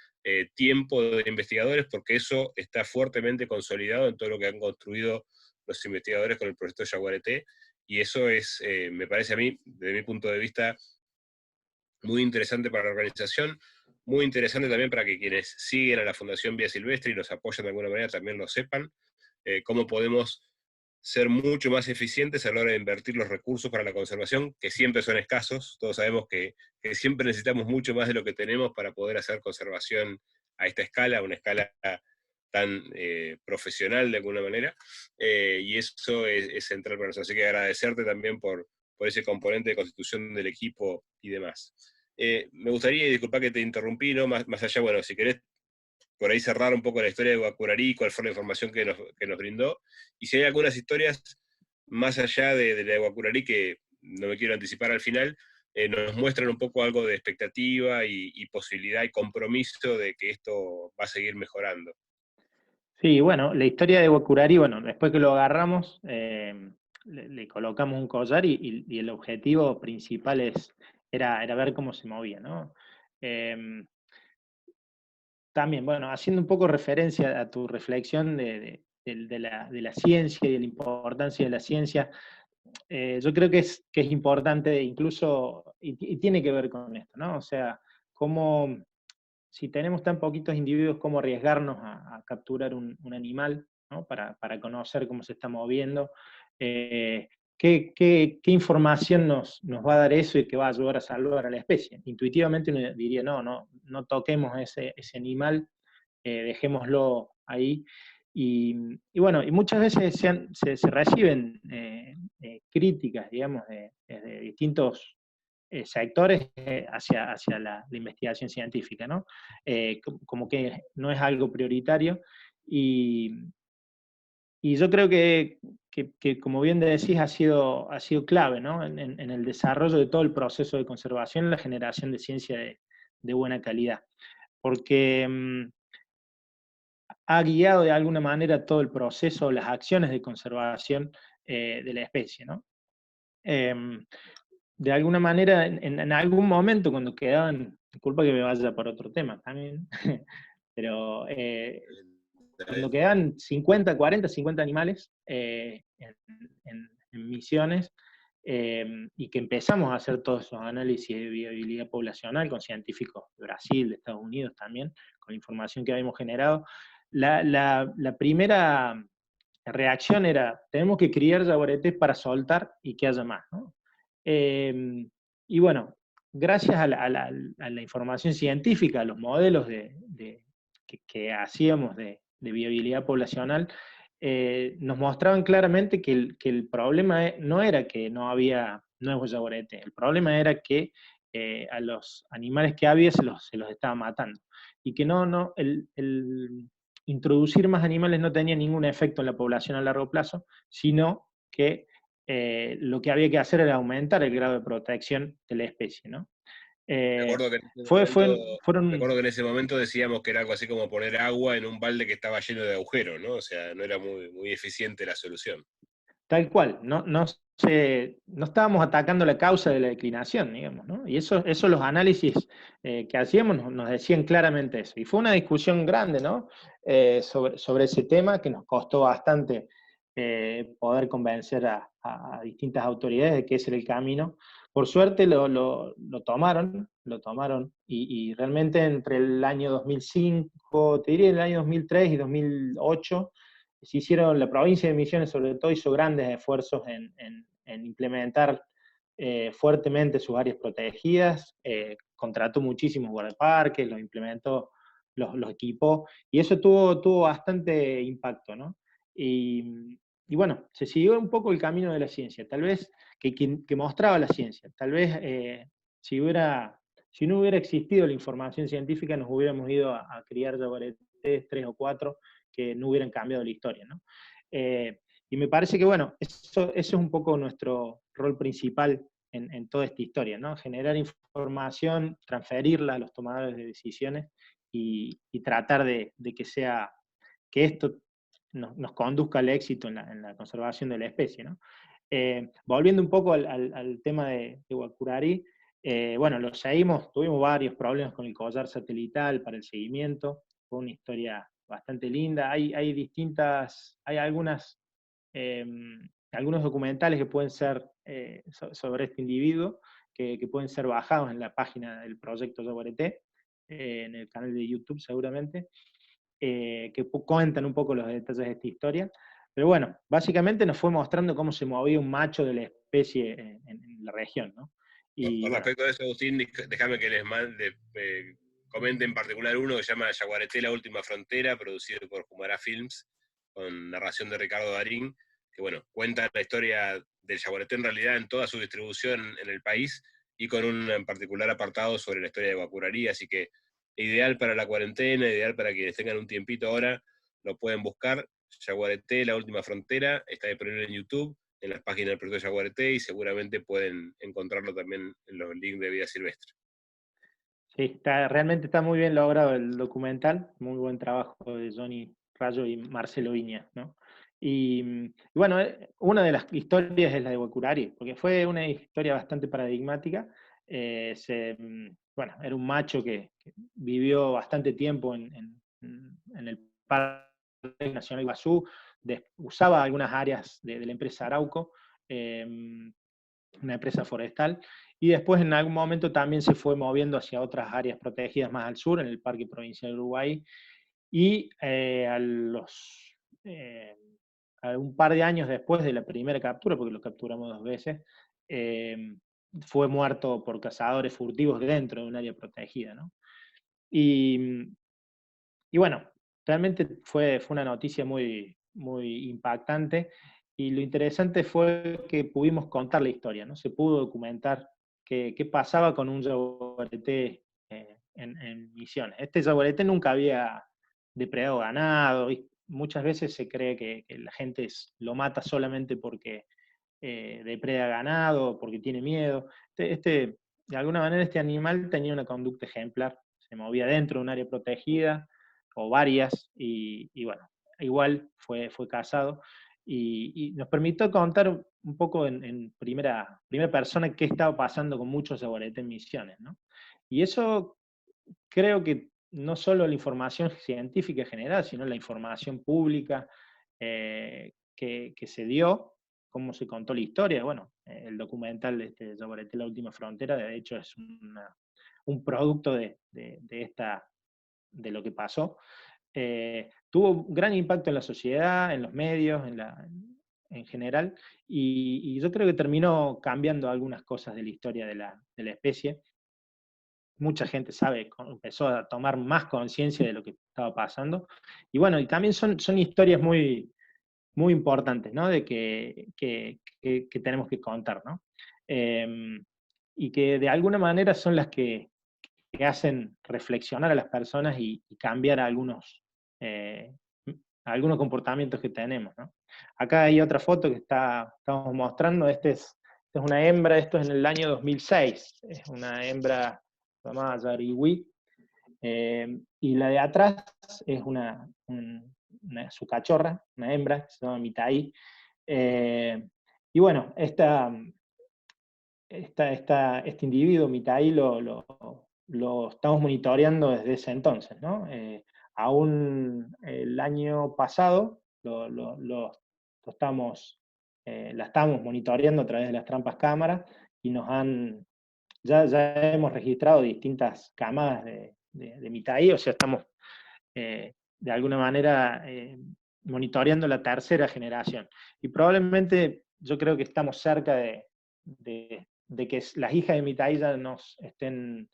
tiempo de investigadores, porque eso está fuertemente consolidado en todo lo que han construido los investigadores con el proyecto Yaguareté, y eso es, me parece a mí, desde mi punto de vista, muy interesante para la organización, muy interesante también para que quienes siguen a la Fundación Vía Silvestre y nos apoyan de alguna manera también lo sepan, cómo podemos ser mucho más eficientes a la hora de invertir los recursos para la conservación, que siempre son escasos. Todos sabemos que siempre necesitamos mucho más de lo que tenemos para poder hacer conservación a esta escala, una escala tan profesional de alguna manera, y eso es central para nosotros. Así que agradecerte también por ese componente de constitución del equipo y demás. Me gustaría, y disculpa que te interrumpí, ¿no? Más allá, bueno, si querés por ahí cerrar un poco la historia de Guacurarí, cuál fue la información que nos brindó, y si hay algunas historias más allá de la de Guacurarí, que no me quiero anticipar al final, nos muestran un poco algo de expectativa y posibilidad y compromiso de que esto va a seguir mejorando. Sí, bueno, la historia de Guacurarí, bueno, después que lo agarramos, le colocamos un collar y el objetivo principal era ver cómo se movía, ¿no? También, bueno, haciendo un poco referencia a tu reflexión de la ciencia y de la importancia de la ciencia, yo creo que es importante incluso, y tiene que ver con esto, ¿no? O sea, cómo, si tenemos tan poquitos individuos, cómo arriesgarnos a capturar un animal, ¿no? Para conocer cómo se está moviendo. ¿Qué información nos va a dar eso y que va a ayudar a salvar a la especie? Intuitivamente uno diría, no toquemos ese animal, dejémoslo ahí. Y bueno, y muchas veces se reciben críticas, digamos, de distintos sectores hacia la investigación científica, ¿no? Como que no es algo prioritario. Y yo creo que, como bien decís, ha sido clave, ¿no? En el desarrollo de todo el proceso de conservación y la generación de ciencia de buena calidad. Porque ha guiado de alguna manera todo el proceso, las acciones de conservación de la especie, ¿no? De alguna manera, en algún momento, cuando quedaban, disculpa que me vaya por otro tema también, pero cuando quedaban 50, 40, 50 animales en misiones, y que empezamos a hacer todos esos análisis de viabilidad poblacional con científicos de Brasil, de Estados Unidos también, con la información que habíamos generado, la primera reacción era, tenemos que criar jaguaretes para soltar y que haya más, ¿no? Y bueno, gracias a la información científica, a los modelos que hacíamos de viabilidad poblacional, nos mostraban claramente que el problema no era que no había nuevos jaguaretes, el problema era que a los animales que había se los estaba matando. Y que el introducir más animales no tenía ningún efecto en la población a largo plazo, sino que lo que había que hacer era aumentar el grado de protección de la especie, ¿no? Me acuerdo que en ese momento decíamos que era algo así como poner agua en un balde que estaba lleno de agujeros, ¿no? O sea, no era muy eficiente la solución. Tal cual, no estábamos atacando la causa de la declinación, digamos, ¿no? Y eso los análisis que hacíamos nos decían claramente eso. Y fue una discusión grande, ¿no? Sobre ese tema que nos costó bastante poder convencer a distintas autoridades de que ese era el camino. Por suerte lo tomaron, y realmente entre el año 2005, te diría el año 2003 y 2008, la provincia de Misiones sobre todo hizo grandes esfuerzos en implementar fuertemente sus áreas protegidas, contrató muchísimos guardaparques, los implementó, los equipó, y eso tuvo bastante impacto, ¿no? Y bueno, se siguió un poco el camino de la ciencia, tal vez que mostraba la ciencia, tal vez si no hubiera existido la información científica nos hubiéramos ido a criar jaguaretes 3 o 4 que no hubieran cambiado la historia, ¿no? Y me parece que, bueno, eso es un poco nuestro rol principal en toda esta historia, ¿no? Generar información, transferirla a los tomadores de decisiones y tratar de que esto nos conduzca al éxito en la conservación de la especie, ¿no? Volviendo un poco al tema de Guacurari, bueno, lo seguimos, tuvimos varios problemas con el collar satelital para el seguimiento, fue una historia bastante linda, hay algunos documentales que pueden ser sobre este individuo, que pueden ser bajados en la página del proyecto Jaguareté, en el canal de YouTube seguramente, que cuentan un poco los detalles de esta historia. Pero bueno, básicamente nos fue mostrando cómo se movía un macho de la especie en la región, ¿no? Con respecto a eso, Agustín, déjame que les comente en particular uno que se llama Yaguareté, la última frontera, producido por Jumará Films, con narración de Ricardo Darín, que bueno, cuenta la historia del yaguareté en realidad en toda su distribución en el país, y con un en particular apartado sobre la historia de Guacurarí, así que ideal para la cuarentena, ideal para quienes tengan un tiempito ahora, lo pueden buscar. Yaguareté, la última frontera, está disponible en YouTube, en las páginas del Proyecto Yaguareté, y seguramente pueden encontrarlo también en los links de Vida Silvestre. Sí, realmente está muy bien logrado el documental, muy buen trabajo de Johnny Rayo y Marcelo Viña, ¿no? Y bueno, una de las historias es la de Guacurari, porque fue una historia bastante paradigmática. Bueno, era un macho que vivió bastante tiempo en el Parque Nacional Iguazú, usaba algunas áreas de la empresa Arauco, una empresa forestal, y después en algún momento también se fue moviendo hacia otras áreas protegidas más al sur, en el Parque Provincial de Uruguay, y a un par de años después de la primera captura, porque lo capturamos 2 veces, fue muerto por cazadores furtivos dentro de un área protegida, ¿no? Y, y bueno, realmente fue una noticia muy, muy impactante, y lo interesante fue que pudimos contar la historia, ¿no? Se pudo documentar qué pasaba con un yaguareté en Misiones. Este yaguareté nunca había depredado ganado, y muchas veces se cree que la gente lo mata solamente porque depreda ganado, porque tiene miedo. De alguna manera este animal tenía una conducta ejemplar, se movía dentro de un área protegida, o varias, y bueno, igual fue cazado, y nos permitió contar un poco en primera persona qué estaba pasando con muchos jaguaretes en Misiones, ¿no? Y eso creo que no solo la información científica general, sino la información pública que se dio, cómo se contó la historia. Bueno, el documental de Yaguareté, la última frontera, de hecho es un producto de lo que pasó. tuvo un gran impacto en la sociedad, en los medios, en general, y yo creo que terminó cambiando algunas cosas de la historia de la especie. Mucha gente empezó a tomar más conciencia de lo que estaba pasando. Y bueno, y también son historias muy, muy importantes, ¿no? Que tenemos que contar, ¿no? Y que de alguna manera son las que hacen reflexionar a las personas y cambiar eh, algunos comportamientos que tenemos, ¿no? Acá hay otra foto que estamos mostrando. Esta es una hembra, esto es en el año 2006. Es una hembra llamada Yariwi. Y la de atrás es su cachorra, una hembra, que se llama Mitaí. Y bueno, este individuo, Mitaí, lo estamos monitoreando desde ese entonces, ¿no? Aún el año pasado la estamos monitoreando a través de las trampas cámaras y ya hemos registrado distintas camadas de Mitaí, o sea, estamos de alguna manera monitoreando la tercera generación. Y probablemente yo creo que estamos cerca de que las hijas de Mitaí ya nos estén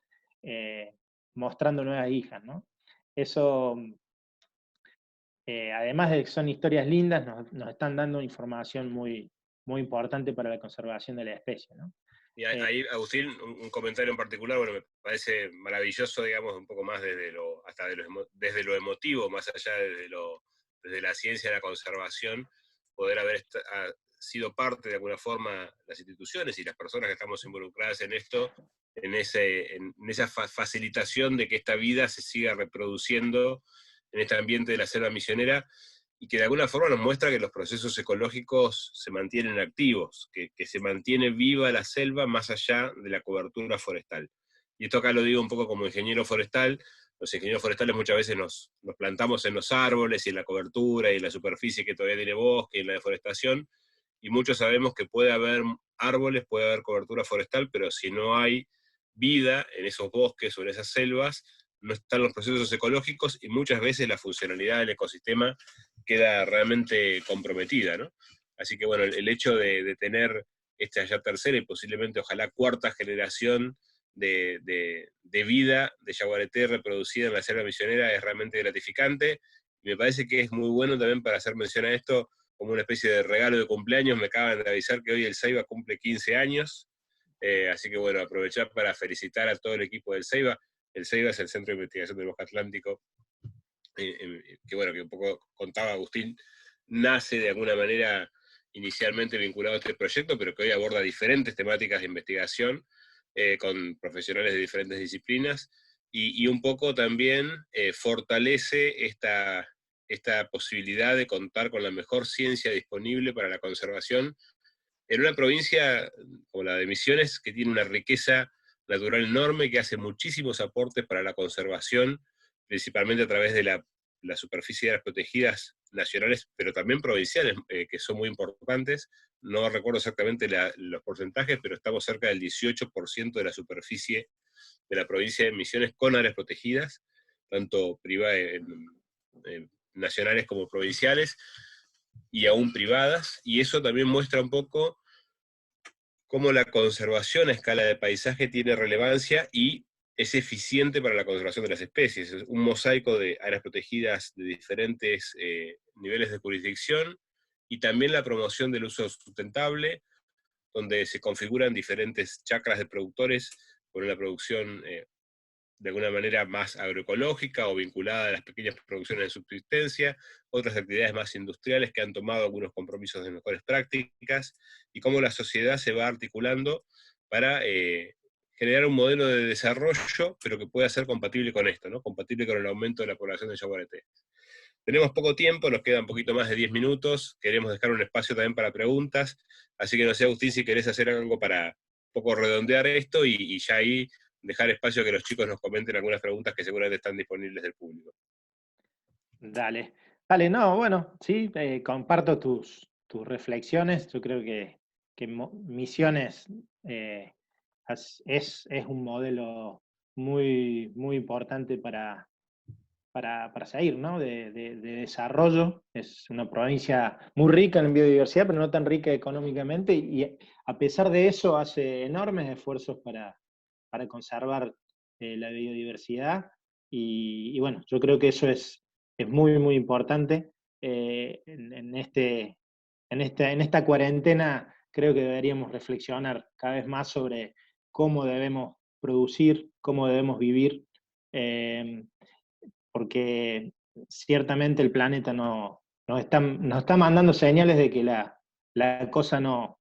mostrando nuevas hijas, ¿no? Eso, además de que son historias lindas, nos están dando información muy, muy importante para la conservación de la especie, ¿no? Y ahí, Agustín, un comentario en particular, bueno, me parece maravilloso, digamos, un poco más desde lo emotivo, más allá desde la ciencia de la conservación, poder haber sido parte de alguna forma las instituciones y las personas que estamos involucradas en esto, en esa facilitación de que esta vida se siga reproduciendo en este ambiente de la selva misionera, y que de alguna forma nos muestra que los procesos ecológicos se mantienen activos, que se mantiene viva la selva más allá de la cobertura forestal. Y esto acá lo digo un poco como ingeniero forestal. Los ingenieros forestales muchas veces nos plantamos en los árboles y en la cobertura y en la superficie que todavía tiene bosque y en la deforestación, y muchos sabemos que puede haber árboles, puede haber cobertura forestal, pero si no hay vida en esos bosques o en esas selvas, no están los procesos ecológicos y muchas veces la funcionalidad del ecosistema queda realmente comprometida, ¿no? Así que bueno, el hecho de tener esta ya tercera y posiblemente ojalá cuarta generación de vida de yaguareté reproducida en la selva misionera es realmente gratificante, y me parece que es muy bueno también para hacer mención a esto como una especie de regalo de cumpleaños. Me acaban de avisar que hoy el Ceiba cumple 15 años, así que bueno, aprovechar para felicitar a todo el equipo del Ceiba. El Ceiba es el Centro de Investigación del Bosque Atlántico, que bueno, que un poco contaba Agustín, nace de alguna manera inicialmente vinculado a este proyecto, pero que hoy aborda diferentes temáticas de investigación con profesionales de diferentes disciplinas, y un poco también fortalece esta posibilidad de contar con la mejor ciencia disponible para la conservación en una provincia como la de Misiones, que tiene una riqueza natural enorme, que hace muchísimos aportes para la conservación, principalmente a través de la superficie de las protegidas nacionales, pero también provinciales, que son muy importantes. No recuerdo exactamente los porcentajes, pero estamos cerca del 18% de la superficie de la provincia de Misiones con áreas protegidas, tanto nacionales como provinciales, y aún privadas, y eso también muestra un poco cómo la conservación a escala de paisaje tiene relevancia y es eficiente para la conservación de las especies. Es un mosaico de áreas protegidas de diferentes niveles de jurisdicción, y también la promoción del uso sustentable, donde se configuran diferentes chacras de productores con una producción de alguna manera más agroecológica o vinculada a las pequeñas producciones de subsistencia, otras actividades más industriales que han tomado algunos compromisos de mejores prácticas, y cómo la sociedad se va articulando para generar un modelo de desarrollo, pero que pueda ser compatible con esto, ¿no? Compatible con el aumento de la población de yaguareté. Tenemos poco tiempo, nos quedan un poquito más de 10 minutos, queremos dejar un espacio también para preguntas, así que no sé, Agustín, si querés hacer algo para un poco redondear esto y ya ahí dejar espacio a que los chicos nos comenten algunas preguntas que seguramente están disponibles del público. Dale, dale, no, bueno, sí, comparto tus reflexiones. Yo creo que Misiones es un modelo muy, muy importante seguir, ¿no? De desarrollo. Es una provincia muy rica en biodiversidad, pero no tan rica económicamente, y a pesar de eso hace enormes esfuerzos para conservar la biodiversidad, y bueno, yo creo que eso es muy, muy importante. En esta cuarentena creo que deberíamos reflexionar cada vez más sobre cómo debemos producir, cómo debemos vivir, porque ciertamente el planeta nos está mandando señales de que la cosa no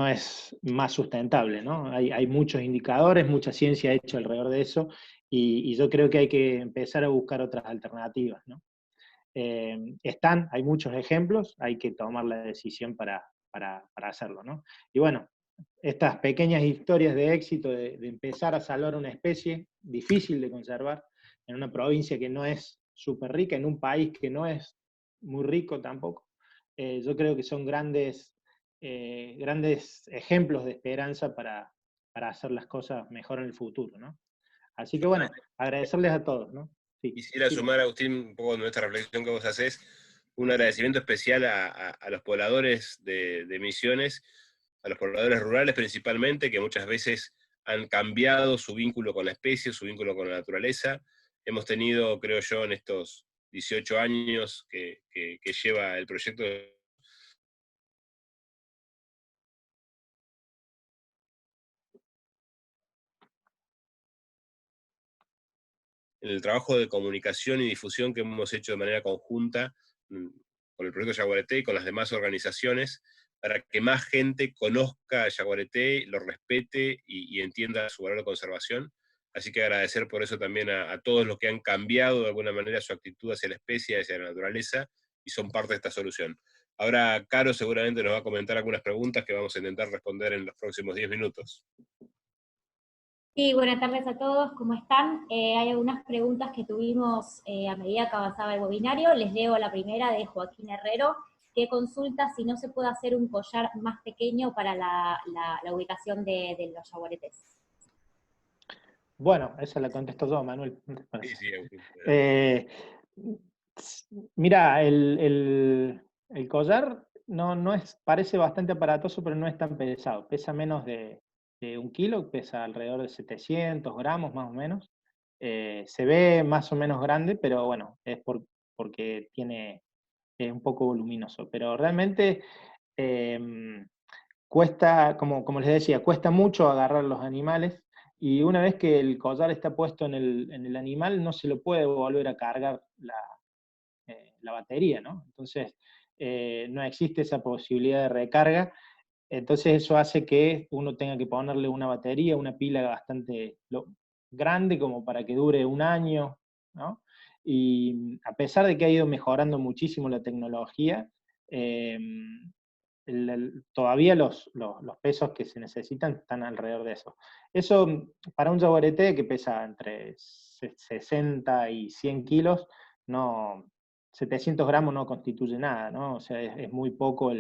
es más sustentable, ¿no? Hay muchos indicadores, mucha ciencia hecha alrededor de eso, y yo creo que hay que empezar a buscar otras alternativas, ¿no? Hay muchos ejemplos, hay que tomar la decisión para hacerlo, ¿no? Y bueno, estas pequeñas historias de éxito de empezar a salvar una especie difícil de conservar en una provincia que no es súper rica, en un país que no es muy rico tampoco, yo creo que son grandes ejemplos de esperanza para hacer las cosas mejor en el futuro, ¿no? Así que bueno, agradecerles a todos, ¿no? Sí, quisiera sí. sumar, Agustín, un poco de esta reflexión que vos haces, un agradecimiento especial a los pobladores de Misiones, a los pobladores rurales principalmente, que muchas veces han cambiado su vínculo con la especie, su vínculo con la naturaleza. Hemos tenido, creo yo, en estos 18 años que lleva el proyecto, en el trabajo de comunicación y difusión que hemos hecho de manera conjunta con el proyecto Yaguareté y con las demás organizaciones, para que más gente conozca a Yaguareté, lo respete y entienda su valor de conservación. Así que agradecer por eso también a todos los que han cambiado de alguna manera su actitud hacia la especie, hacia la naturaleza, y son parte de esta solución. Ahora Caro seguramente nos va a comentar algunas preguntas que vamos a intentar responder en los próximos 10 minutos. Sí, buenas tardes a todos, ¿cómo están? Hay algunas preguntas que tuvimos a medida que avanzaba el webinario. Les leo la primera de Joaquín Herrero, que consulta si no se puede hacer un collar más pequeño para la ubicación de los yaguaretés. Bueno, esa la contesto yo, Manuel. Sí, sí, mira, el collar parece bastante aparatoso, pero no es tan pesado. Pesa menos de 1 kilo, pesa alrededor de 700 gramos más o menos. Se ve más o menos grande, pero bueno, es porque es un poco voluminoso. Pero realmente cuesta, como les decía, cuesta mucho agarrar los animales, y una vez que el collar está puesto en el animal, no se lo puede volver a cargar la batería, ¿no? Entonces, no existe esa posibilidad de recarga. Entonces eso hace que uno tenga que ponerle una batería, una pila bastante grande como para que dure 1 año, ¿no? Y a pesar de que ha ido mejorando muchísimo la tecnología, todavía los pesos que se necesitan están alrededor de eso. Eso, para un yaguareté que pesa entre 60 y 100 kilos, 700 gramos no constituye nada, ¿no? O sea, es muy poco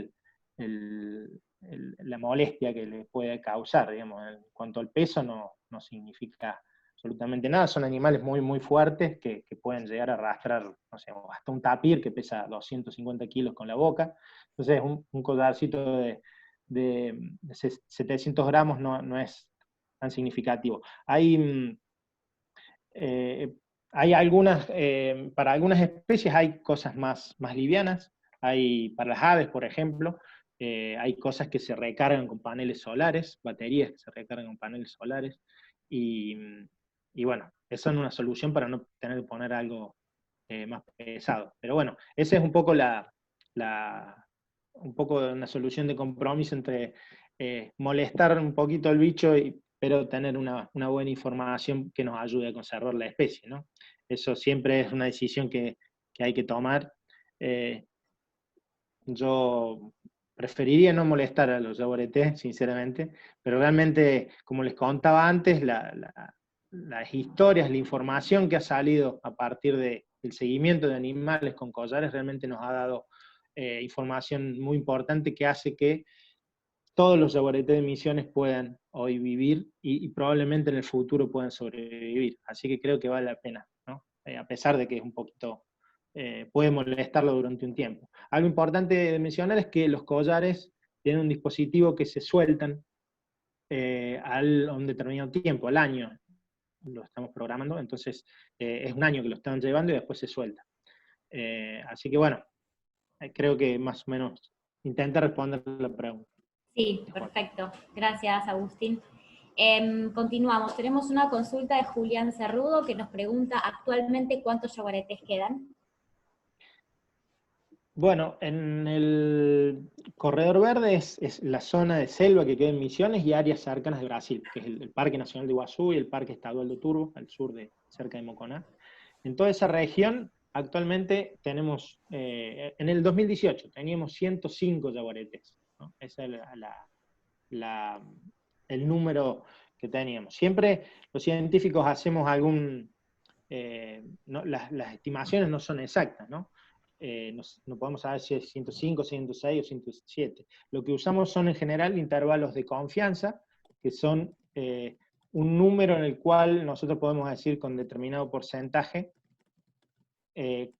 la molestia que le puede causar, digamos. En cuanto al peso, no significa absolutamente nada. Son animales muy, muy fuertes que pueden llegar a arrastrar, no sé, hasta un tapir que pesa 250 kilos con la boca. Entonces, un collarcito de 700 gramos no es tan significativo. Hay algunas, para algunas especies hay cosas más livianas. Para las aves, por ejemplo, hay cosas que se recargan con paneles solares, baterías que se recargan con paneles solares, y bueno, esa es una solución para no tener que poner algo más pesado. Pero bueno, esa es un poco una solución de compromiso entre molestar un poquito al bicho, pero tener una buena información que nos ayude a conservar la especie, ¿no? Eso siempre es una decisión que hay que tomar. Yo preferiría no molestar a los yaguaretés, sinceramente, pero realmente, como les contaba antes, las historias, la información que ha salido a partir del seguimiento de animales con collares realmente nos ha dado información muy importante que hace que todos los yaguaretés de Misiones puedan hoy vivir y probablemente en el futuro puedan sobrevivir. Así que creo que vale la pena, ¿no? a pesar de que es un poquito, puede molestarlo durante un tiempo. Algo importante de mencionar es que los collares tienen un dispositivo que se sueltan a un determinado tiempo, al año lo estamos programando, entonces es un año que lo están llevando y después se suelta. Así que bueno, creo que más o menos intenté responder la pregunta. Sí, perfecto. Gracias, Agustín. Continuamos. Tenemos una consulta de Julián Cerrudo que nos pregunta actualmente cuántos yaguaretés quedan. Bueno, en el Corredor Verde es la zona de selva que queda en Misiones y áreas cercanas de Brasil, que es el Parque Nacional de Iguazú y el Parque Estadual de Turbo, al sur cerca de Moconá. En toda esa región, actualmente tenemos, en el 2018, teníamos 105 yaguaretés, ¿no? Ese es el número que teníamos. Siempre los científicos hacemos las estimaciones no son exactas, ¿no? No podemos saber si es 105, 106 o 107. Lo que usamos son en general intervalos de confianza, que son un número en el cual nosotros podemos decir con determinado porcentaje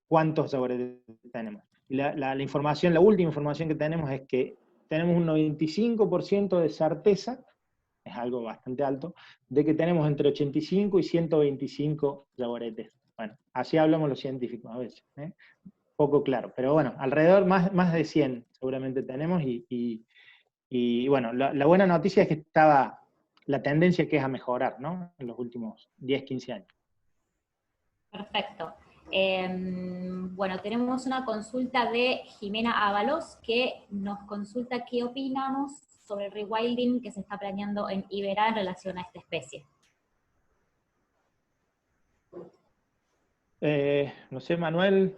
cuántos yaguaretés tenemos. La información, la última información que tenemos es que tenemos un 95% de certeza, es algo bastante alto, de que tenemos entre 85 y 125 yaguaretés. Bueno, así hablamos los científicos a veces, ¿eh? Poco claro, pero bueno, alrededor más de 100 seguramente tenemos, y bueno, la buena noticia es que la tendencia que es a mejorar, ¿no? En los últimos 10, 15 años. Perfecto. Bueno, tenemos una consulta de Jimena Ábalos que nos consulta qué opinamos sobre el rewilding que se está planeando en Iberá en relación a esta especie. No sé, Manuel,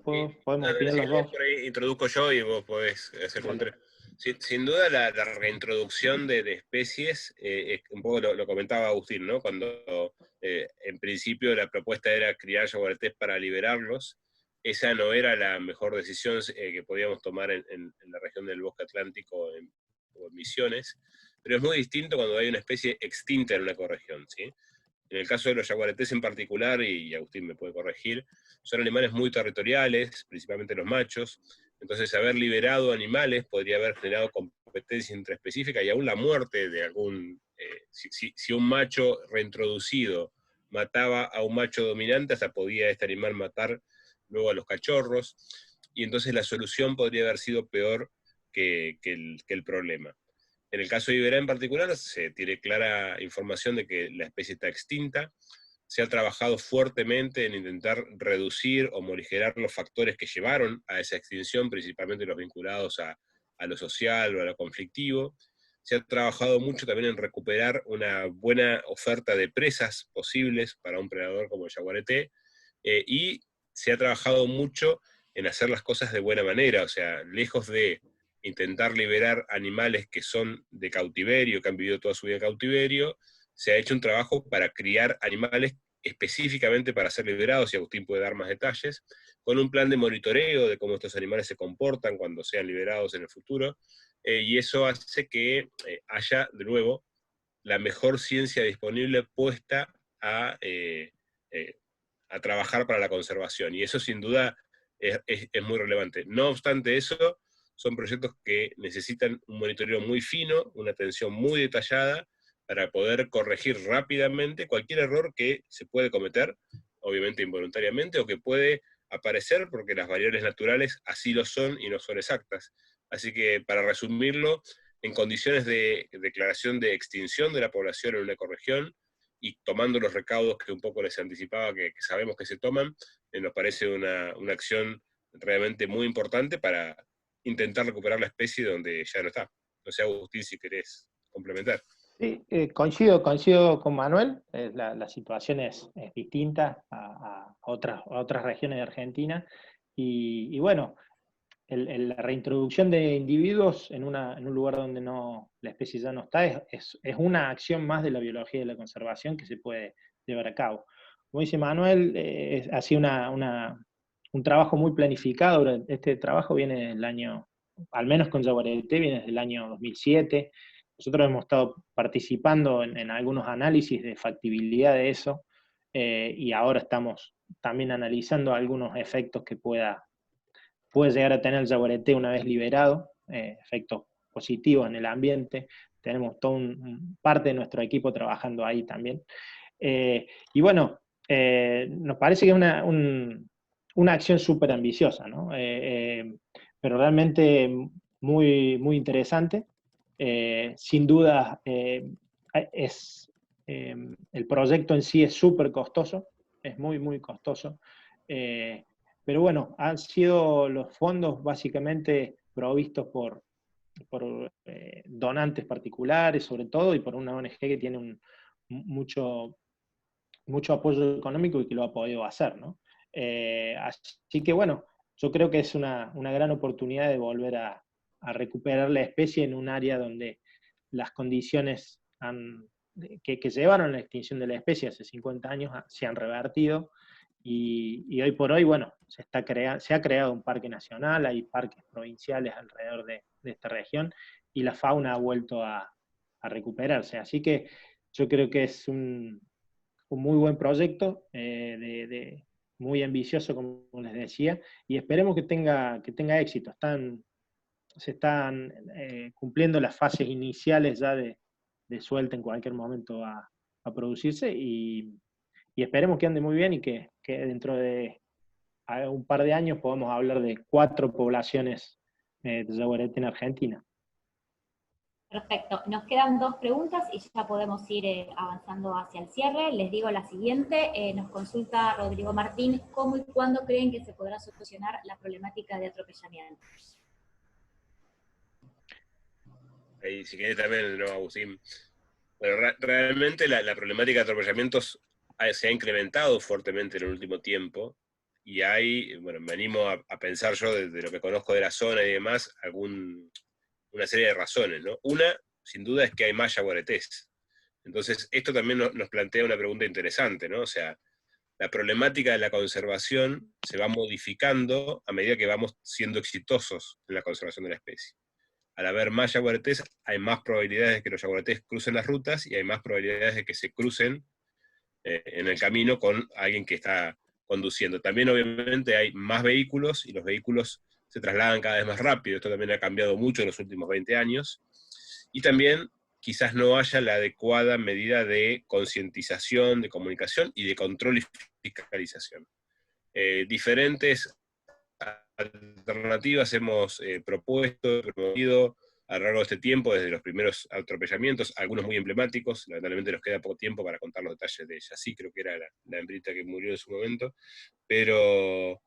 podemos opinar los dos. Por ahí introduzco yo y vos podés hacer comentario. Sin duda la reintroducción de especies, un poco lo comentaba Agustín, ¿no? Cuando en principio la propuesta era criar yaguaretés para liberarlos, esa no era la mejor decisión que podíamos tomar en la región del Bosque Atlántico o en Misiones, pero es muy distinto cuando hay una especie extinta en una ecorregión, ¿sí? En el caso de los yaguaretés en particular, y Agustín me puede corregir, son animales muy territoriales, principalmente los machos, entonces haber liberado animales podría haber generado competencia intraespecífica y aún la muerte de algún... si un macho reintroducido mataba a un macho dominante, hasta podía este animal matar luego a los cachorros, y entonces la solución podría haber sido peor que el problema. En el caso de Iberá en particular, se tiene clara información de que la especie está extinta. Se ha trabajado fuertemente en intentar reducir o morigerar los factores que llevaron a esa extinción, principalmente los vinculados a lo social o a lo conflictivo. Se ha trabajado mucho también en recuperar una buena oferta de presas posibles para un predador como el yaguareté, y se ha trabajado mucho en hacer las cosas de buena manera, o sea, lejos de intentar liberar animales que son de cautiverio, que han vivido toda su vida en cautiverio, se ha hecho un trabajo para criar animales específicamente para ser liberados, y Agustín puede dar más detalles, con un plan de monitoreo de cómo estos animales se comportan cuando sean liberados en el futuro, y eso hace que haya, de nuevo, la mejor ciencia disponible puesta a trabajar para la conservación, y eso sin duda es muy relevante. No obstante eso, son proyectos que necesitan un monitoreo muy fino, una atención muy detallada, para poder corregir rápidamente cualquier error que se puede cometer, obviamente involuntariamente, o que puede aparecer porque las variables naturales así lo son y no son exactas. Así que, para resumirlo, en condiciones de declaración de extinción de la población en una ecorregión, y tomando los recaudos que un poco les anticipaba que sabemos que se toman, nos parece una acción realmente muy importante para intentar recuperar la especie donde ya no está. No sé, Agustín, si querés complementar. Sí, coincido con Manuel. La situación es distinta a otras regiones de Argentina, y bueno, la reintroducción de individuos en un lugar donde la especie ya no está es una acción más de la biología y de la conservación que se puede llevar a cabo. Como dice Manuel, ha sido un trabajo muy planificado. Este trabajo viene del año, al menos con yaguareté, viene desde el año 2007. Nosotros hemos estado participando en algunos análisis de factibilidad de eso, y ahora estamos también analizando algunos efectos que puede llegar a tener el yaguareté una vez liberado, efectos positivos en el ambiente. Tenemos parte de nuestro equipo trabajando ahí también. Y bueno, nos parece que es una acción súper ambiciosa, ¿no? Pero realmente muy, muy interesante. Sin duda, el proyecto en sí es súper costoso, es muy, muy costoso. Pero bueno, han sido los fondos básicamente provistos por donantes particulares, sobre todo, y por una ONG que tiene mucho apoyo económico y que lo ha podido hacer, ¿no? Así que bueno, yo creo que es una gran oportunidad de volver a recuperar la especie en un área donde las condiciones que llevaron a la extinción de la especie hace 50 años se han revertido, y hoy por hoy, bueno, se ha creado un parque nacional, hay parques provinciales alrededor de esta región, y la fauna ha vuelto a recuperarse. Así que yo creo que es un muy buen proyecto, muy ambicioso, como les decía, y esperemos que tenga éxito. Se están cumpliendo las fases iniciales ya de suelta, en cualquier momento a producirse, y esperemos que ande muy bien y que dentro de un par de años podamos hablar de 4 poblaciones de yaguareté en Argentina. Perfecto. Nos quedan 2 preguntas y ya podemos ir avanzando hacia el cierre. Les digo la siguiente. Nos consulta Rodrigo Martín, ¿cómo y cuándo creen que se podrá solucionar la problemática de atropellamientos? Ahí, si querés también, ¿no, Agustín? Bueno, realmente la problemática de atropellamientos se ha incrementado fuertemente en el último tiempo, y hay, bueno, me animo a pensar yo, desde lo que conozco de la zona y demás, una serie de razones, ¿no? Una, sin duda, es que hay más yaguaretés. Entonces, esto también nos plantea una pregunta interesante, ¿no? O sea, la problemática de la conservación se va modificando a medida que vamos siendo exitosos en la conservación de la especie. Al haber más yaguaretés, hay más probabilidades de que los yaguaretés crucen las rutas, y hay más probabilidades de que se crucen en el camino con alguien que está conduciendo. También, obviamente, hay más vehículos, y los vehículos se trasladan cada vez más rápido. Esto también ha cambiado mucho en los últimos 20 años. Y también quizás no haya la adecuada medida de concientización, de comunicación y de control y fiscalización. Diferentes alternativas hemos propuesto, promovido a lo largo de este tiempo, desde los primeros atropellamientos, algunos muy emblemáticos. Lamentablemente nos queda poco tiempo para contar los detalles de ella. Sí, creo que era la hembrita que murió en su momento, pero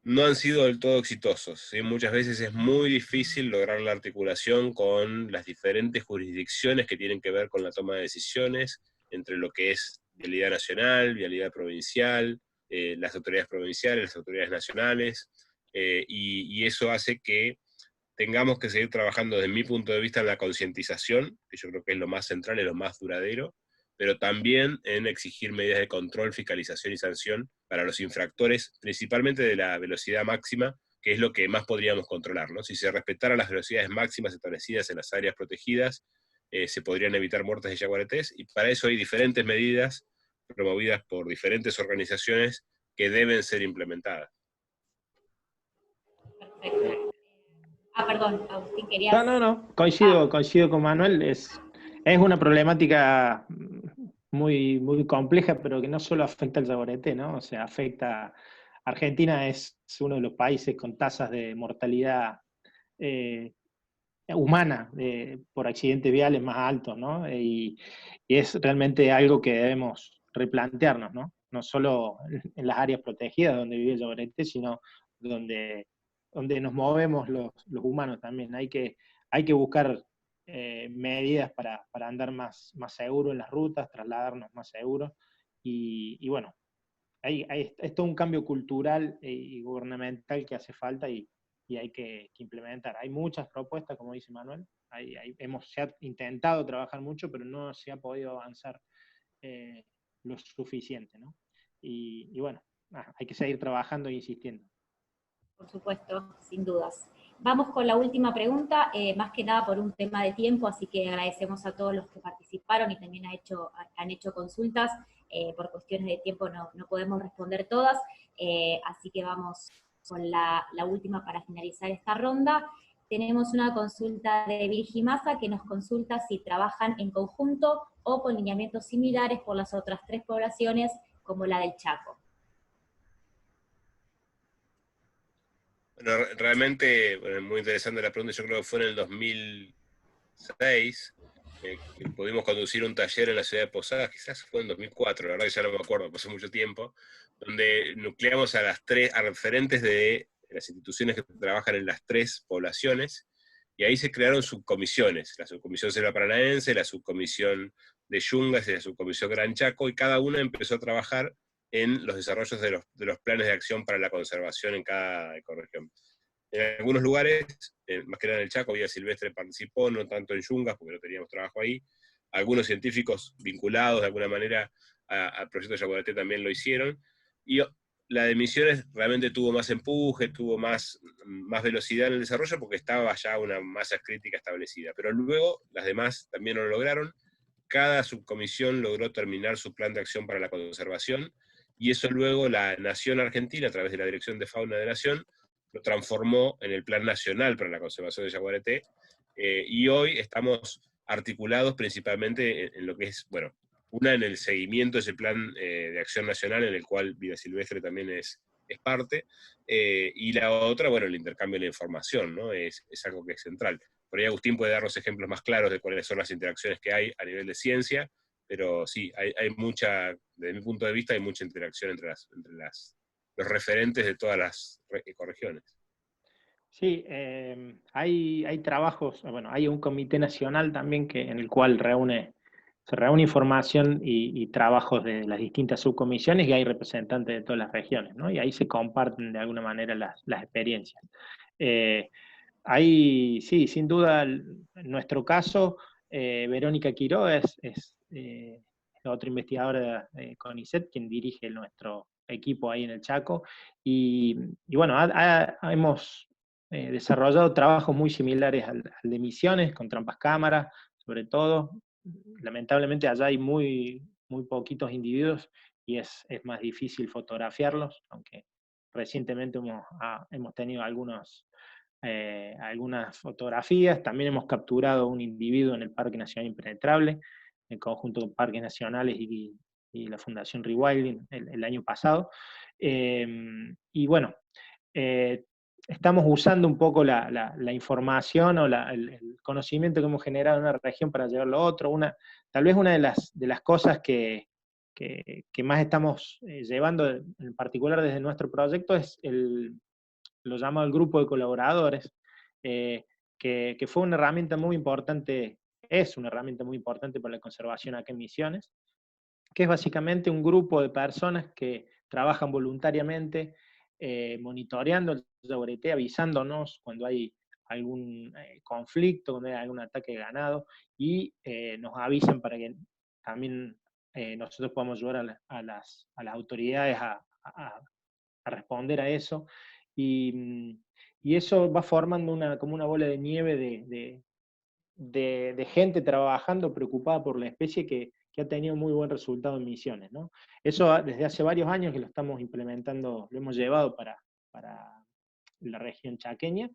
no han sido del todo exitosos, ¿sí? Muchas veces es muy difícil lograr la articulación con las diferentes jurisdicciones que tienen que ver con la toma de decisiones, entre lo que es vialidad nacional, vialidad provincial, las autoridades provinciales, las autoridades nacionales, y eso hace que tengamos que seguir trabajando, desde mi punto de vista, en la concientización, que yo creo que es lo más central y lo más duradero, pero también en exigir medidas de control, fiscalización y sanción para los infractores, principalmente de la velocidad máxima, que es lo que más podríamos controlar, ¿no? Si se respetaran las velocidades máximas establecidas en las áreas protegidas, se podrían evitar muertes de yaguaretés, y para eso hay diferentes medidas promovidas por diferentes organizaciones que deben ser implementadas. Perfecto. Perdón, Agustín, querías... No. Coincido con Manuel. Es una problemática muy, muy compleja, pero que no solo afecta al yaguareté, ¿no? O sea, afecta... Argentina es uno de los países con tasas de mortalidad humana por accidentes viales más altos, ¿no? Y es realmente algo que debemos replantearnos, ¿no? No solo en las áreas protegidas donde vive el yaguareté, sino donde nos movemos los humanos también. Hay que buscar medidas para andar más seguro en las rutas, trasladarnos más seguros, y bueno, es todo un cambio cultural y gubernamental que hace falta, y hay que implementar. Hay muchas propuestas, como dice Manuel, se ha intentado trabajar mucho, pero no se ha podido avanzar lo suficiente, ¿no? Y bueno, hay que seguir trabajando e insistiendo. Por supuesto, sin dudas. Vamos con la última pregunta, más que nada por un tema de tiempo, así que agradecemos a todos los que participaron y también han hecho consultas. Por cuestiones de tiempo no podemos responder todas, así que vamos con la última para finalizar esta ronda. Tenemos una consulta de Virgi Massa que nos consulta si trabajan en conjunto o con lineamientos similares por las otras 3 poblaciones, como la del Chaco. Bueno, realmente, bueno, muy interesante la pregunta. Yo creo que fue en el 2006 que pudimos conducir un taller en la ciudad de Posadas, quizás fue en 2004, la verdad que ya no me acuerdo, pasó mucho tiempo, donde nucleamos a referentes de las instituciones que trabajan en las 3 poblaciones, y ahí se crearon subcomisiones, la subcomisión selva paranaense, la subcomisión de Yungas y la subcomisión Gran Chaco, y cada una empezó a trabajar en los desarrollos de los planes de acción para la conservación en cada ecorregión. En algunos lugares, más que nada en el Chaco, Vida Silvestre participó, no tanto en Yungas, porque no teníamos trabajo ahí. Algunos científicos vinculados de alguna manera al proyecto de Yaguareté también lo hicieron. Y la de Misiones realmente tuvo más empuje, tuvo más velocidad en el desarrollo, porque estaba ya una masa crítica establecida. Pero luego las demás también lo lograron. Cada subcomisión logró terminar su plan de acción para la conservación, y eso luego la Nación Argentina, a través de la Dirección de Fauna de Nación, lo transformó en el Plan Nacional para la Conservación de Yaguareté, y hoy estamos articulados principalmente en lo que es, bueno, una en el seguimiento de ese Plan de Acción Nacional, en el cual Vida Silvestre también es parte, y la otra, bueno, el intercambio de la información, ¿no? Es algo que es central. Por ahí Agustín puede darnos ejemplos más claros de cuáles son las interacciones que hay a nivel de ciencia, pero sí, hay mucha, desde mi punto de vista, hay mucha interacción entre los referentes de todas las ecorregiones. Sí, hay trabajos, bueno, hay un comité nacional también en el cual se reúne información y trabajos de las distintas subcomisiones, y hay representantes de todas las regiones, ¿no? Y ahí se comparten de alguna manera las experiencias. Sí, sin duda, en nuestro caso, Verónica Quiró es la otra investigadora de CONICET, quien dirige nuestro equipo ahí en el Chaco, y bueno, hemos desarrollado trabajos muy similares al de Misiones, con trampas cámaras, sobre todo. Lamentablemente allá hay muy poquitos individuos y es más difícil fotografiarlos, aunque recientemente hemos tenido algunas fotografías. También hemos capturado un individuo en el Parque Nacional Impenetrable, en conjunto con Parques Nacionales y la Fundación Rewilding el año pasado. Y bueno, estamos usando un poco la información o el conocimiento que hemos generado en una región para llevarlo a otro. Tal vez una de las cosas que más estamos llevando, en particular desde nuestro proyecto, es lo llamado el grupo de colaboradores, que fue una herramienta muy importante, es una herramienta muy importante para la conservación acá en Misiones, que es básicamente un grupo de personas que trabajan voluntariamente, monitoreando el yaguareté, avisándonos cuando hay algún conflicto, cuando hay algún ataque de ganado, y nos avisan para que también nosotros podamos ayudar a las autoridades a responder a eso. Y eso va formando como una bola de nieve de gente trabajando, preocupada por la especie, que ha tenido muy buen resultado en Misiones, ¿no? Eso desde hace varios años que lo estamos implementando, lo hemos llevado para la región chaqueña,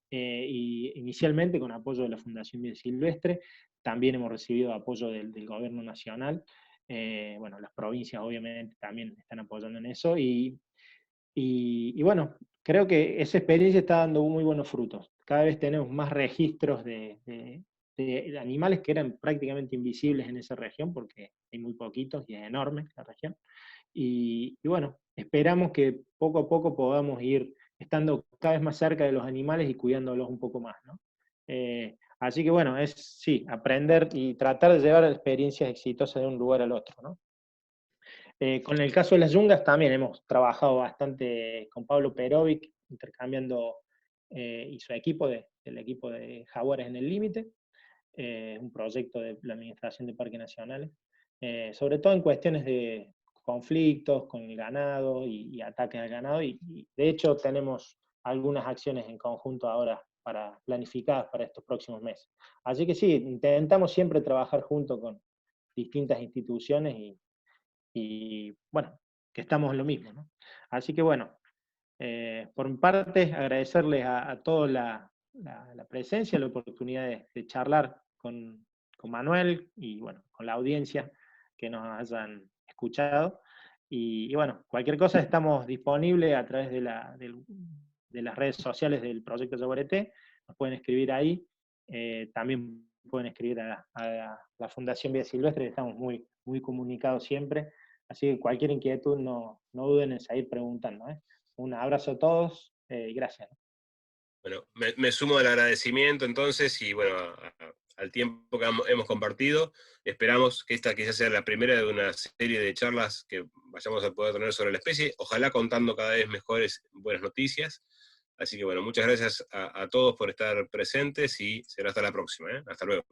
y inicialmente con apoyo de la Fundación Vida Silvestre. También hemos recibido apoyo del gobierno nacional. Bueno, las provincias obviamente también están apoyando en eso, y bueno, creo que esa experiencia está dando muy buenos frutos. Cada vez tenemos más registros de animales que eran prácticamente invisibles en esa región, porque hay muy poquitos y es enorme la región. Y bueno, esperamos que poco a poco podamos ir estando cada vez más cerca de los animales y cuidándolos un poco más, ¿no? Así que bueno, sí, aprender y tratar de llevar experiencias exitosas de un lugar al otro, ¿no? Con el caso de las yungas también hemos trabajado bastante con Pablo Perovic, intercambiando, y su equipo, del equipo de Jaguares en el Límite, un proyecto de la Administración de Parques Nacionales, sobre todo en cuestiones de conflictos con el ganado y ataques al ganado, y de hecho tenemos algunas acciones en conjunto ahora planificadas para estos próximos meses. Así que sí, intentamos siempre trabajar junto con distintas instituciones y bueno, que estamos en lo mismo, ¿no? Así que bueno, por mi parte, agradecerles a todos la presencia, la oportunidad de charlar con Manuel y bueno, con la audiencia que nos hayan escuchado. Y bueno, cualquier cosa estamos disponibles a través de las redes sociales del Proyecto Yaguareté, nos pueden escribir ahí, también pueden escribir a la Fundación Vida Silvestre, estamos muy, muy comunicados siempre, así que cualquier inquietud no duden en seguir preguntando. Un abrazo a todos y gracias. Bueno, me sumo al agradecimiento entonces, y bueno, al tiempo que hemos compartido. Esperamos que esta quizás sea la primera de una serie de charlas que vayamos a poder tener sobre la especie, ojalá contando cada vez mejores, buenas noticias. Así que bueno, muchas gracias a todos por estar presentes y será hasta la próxima. Hasta luego.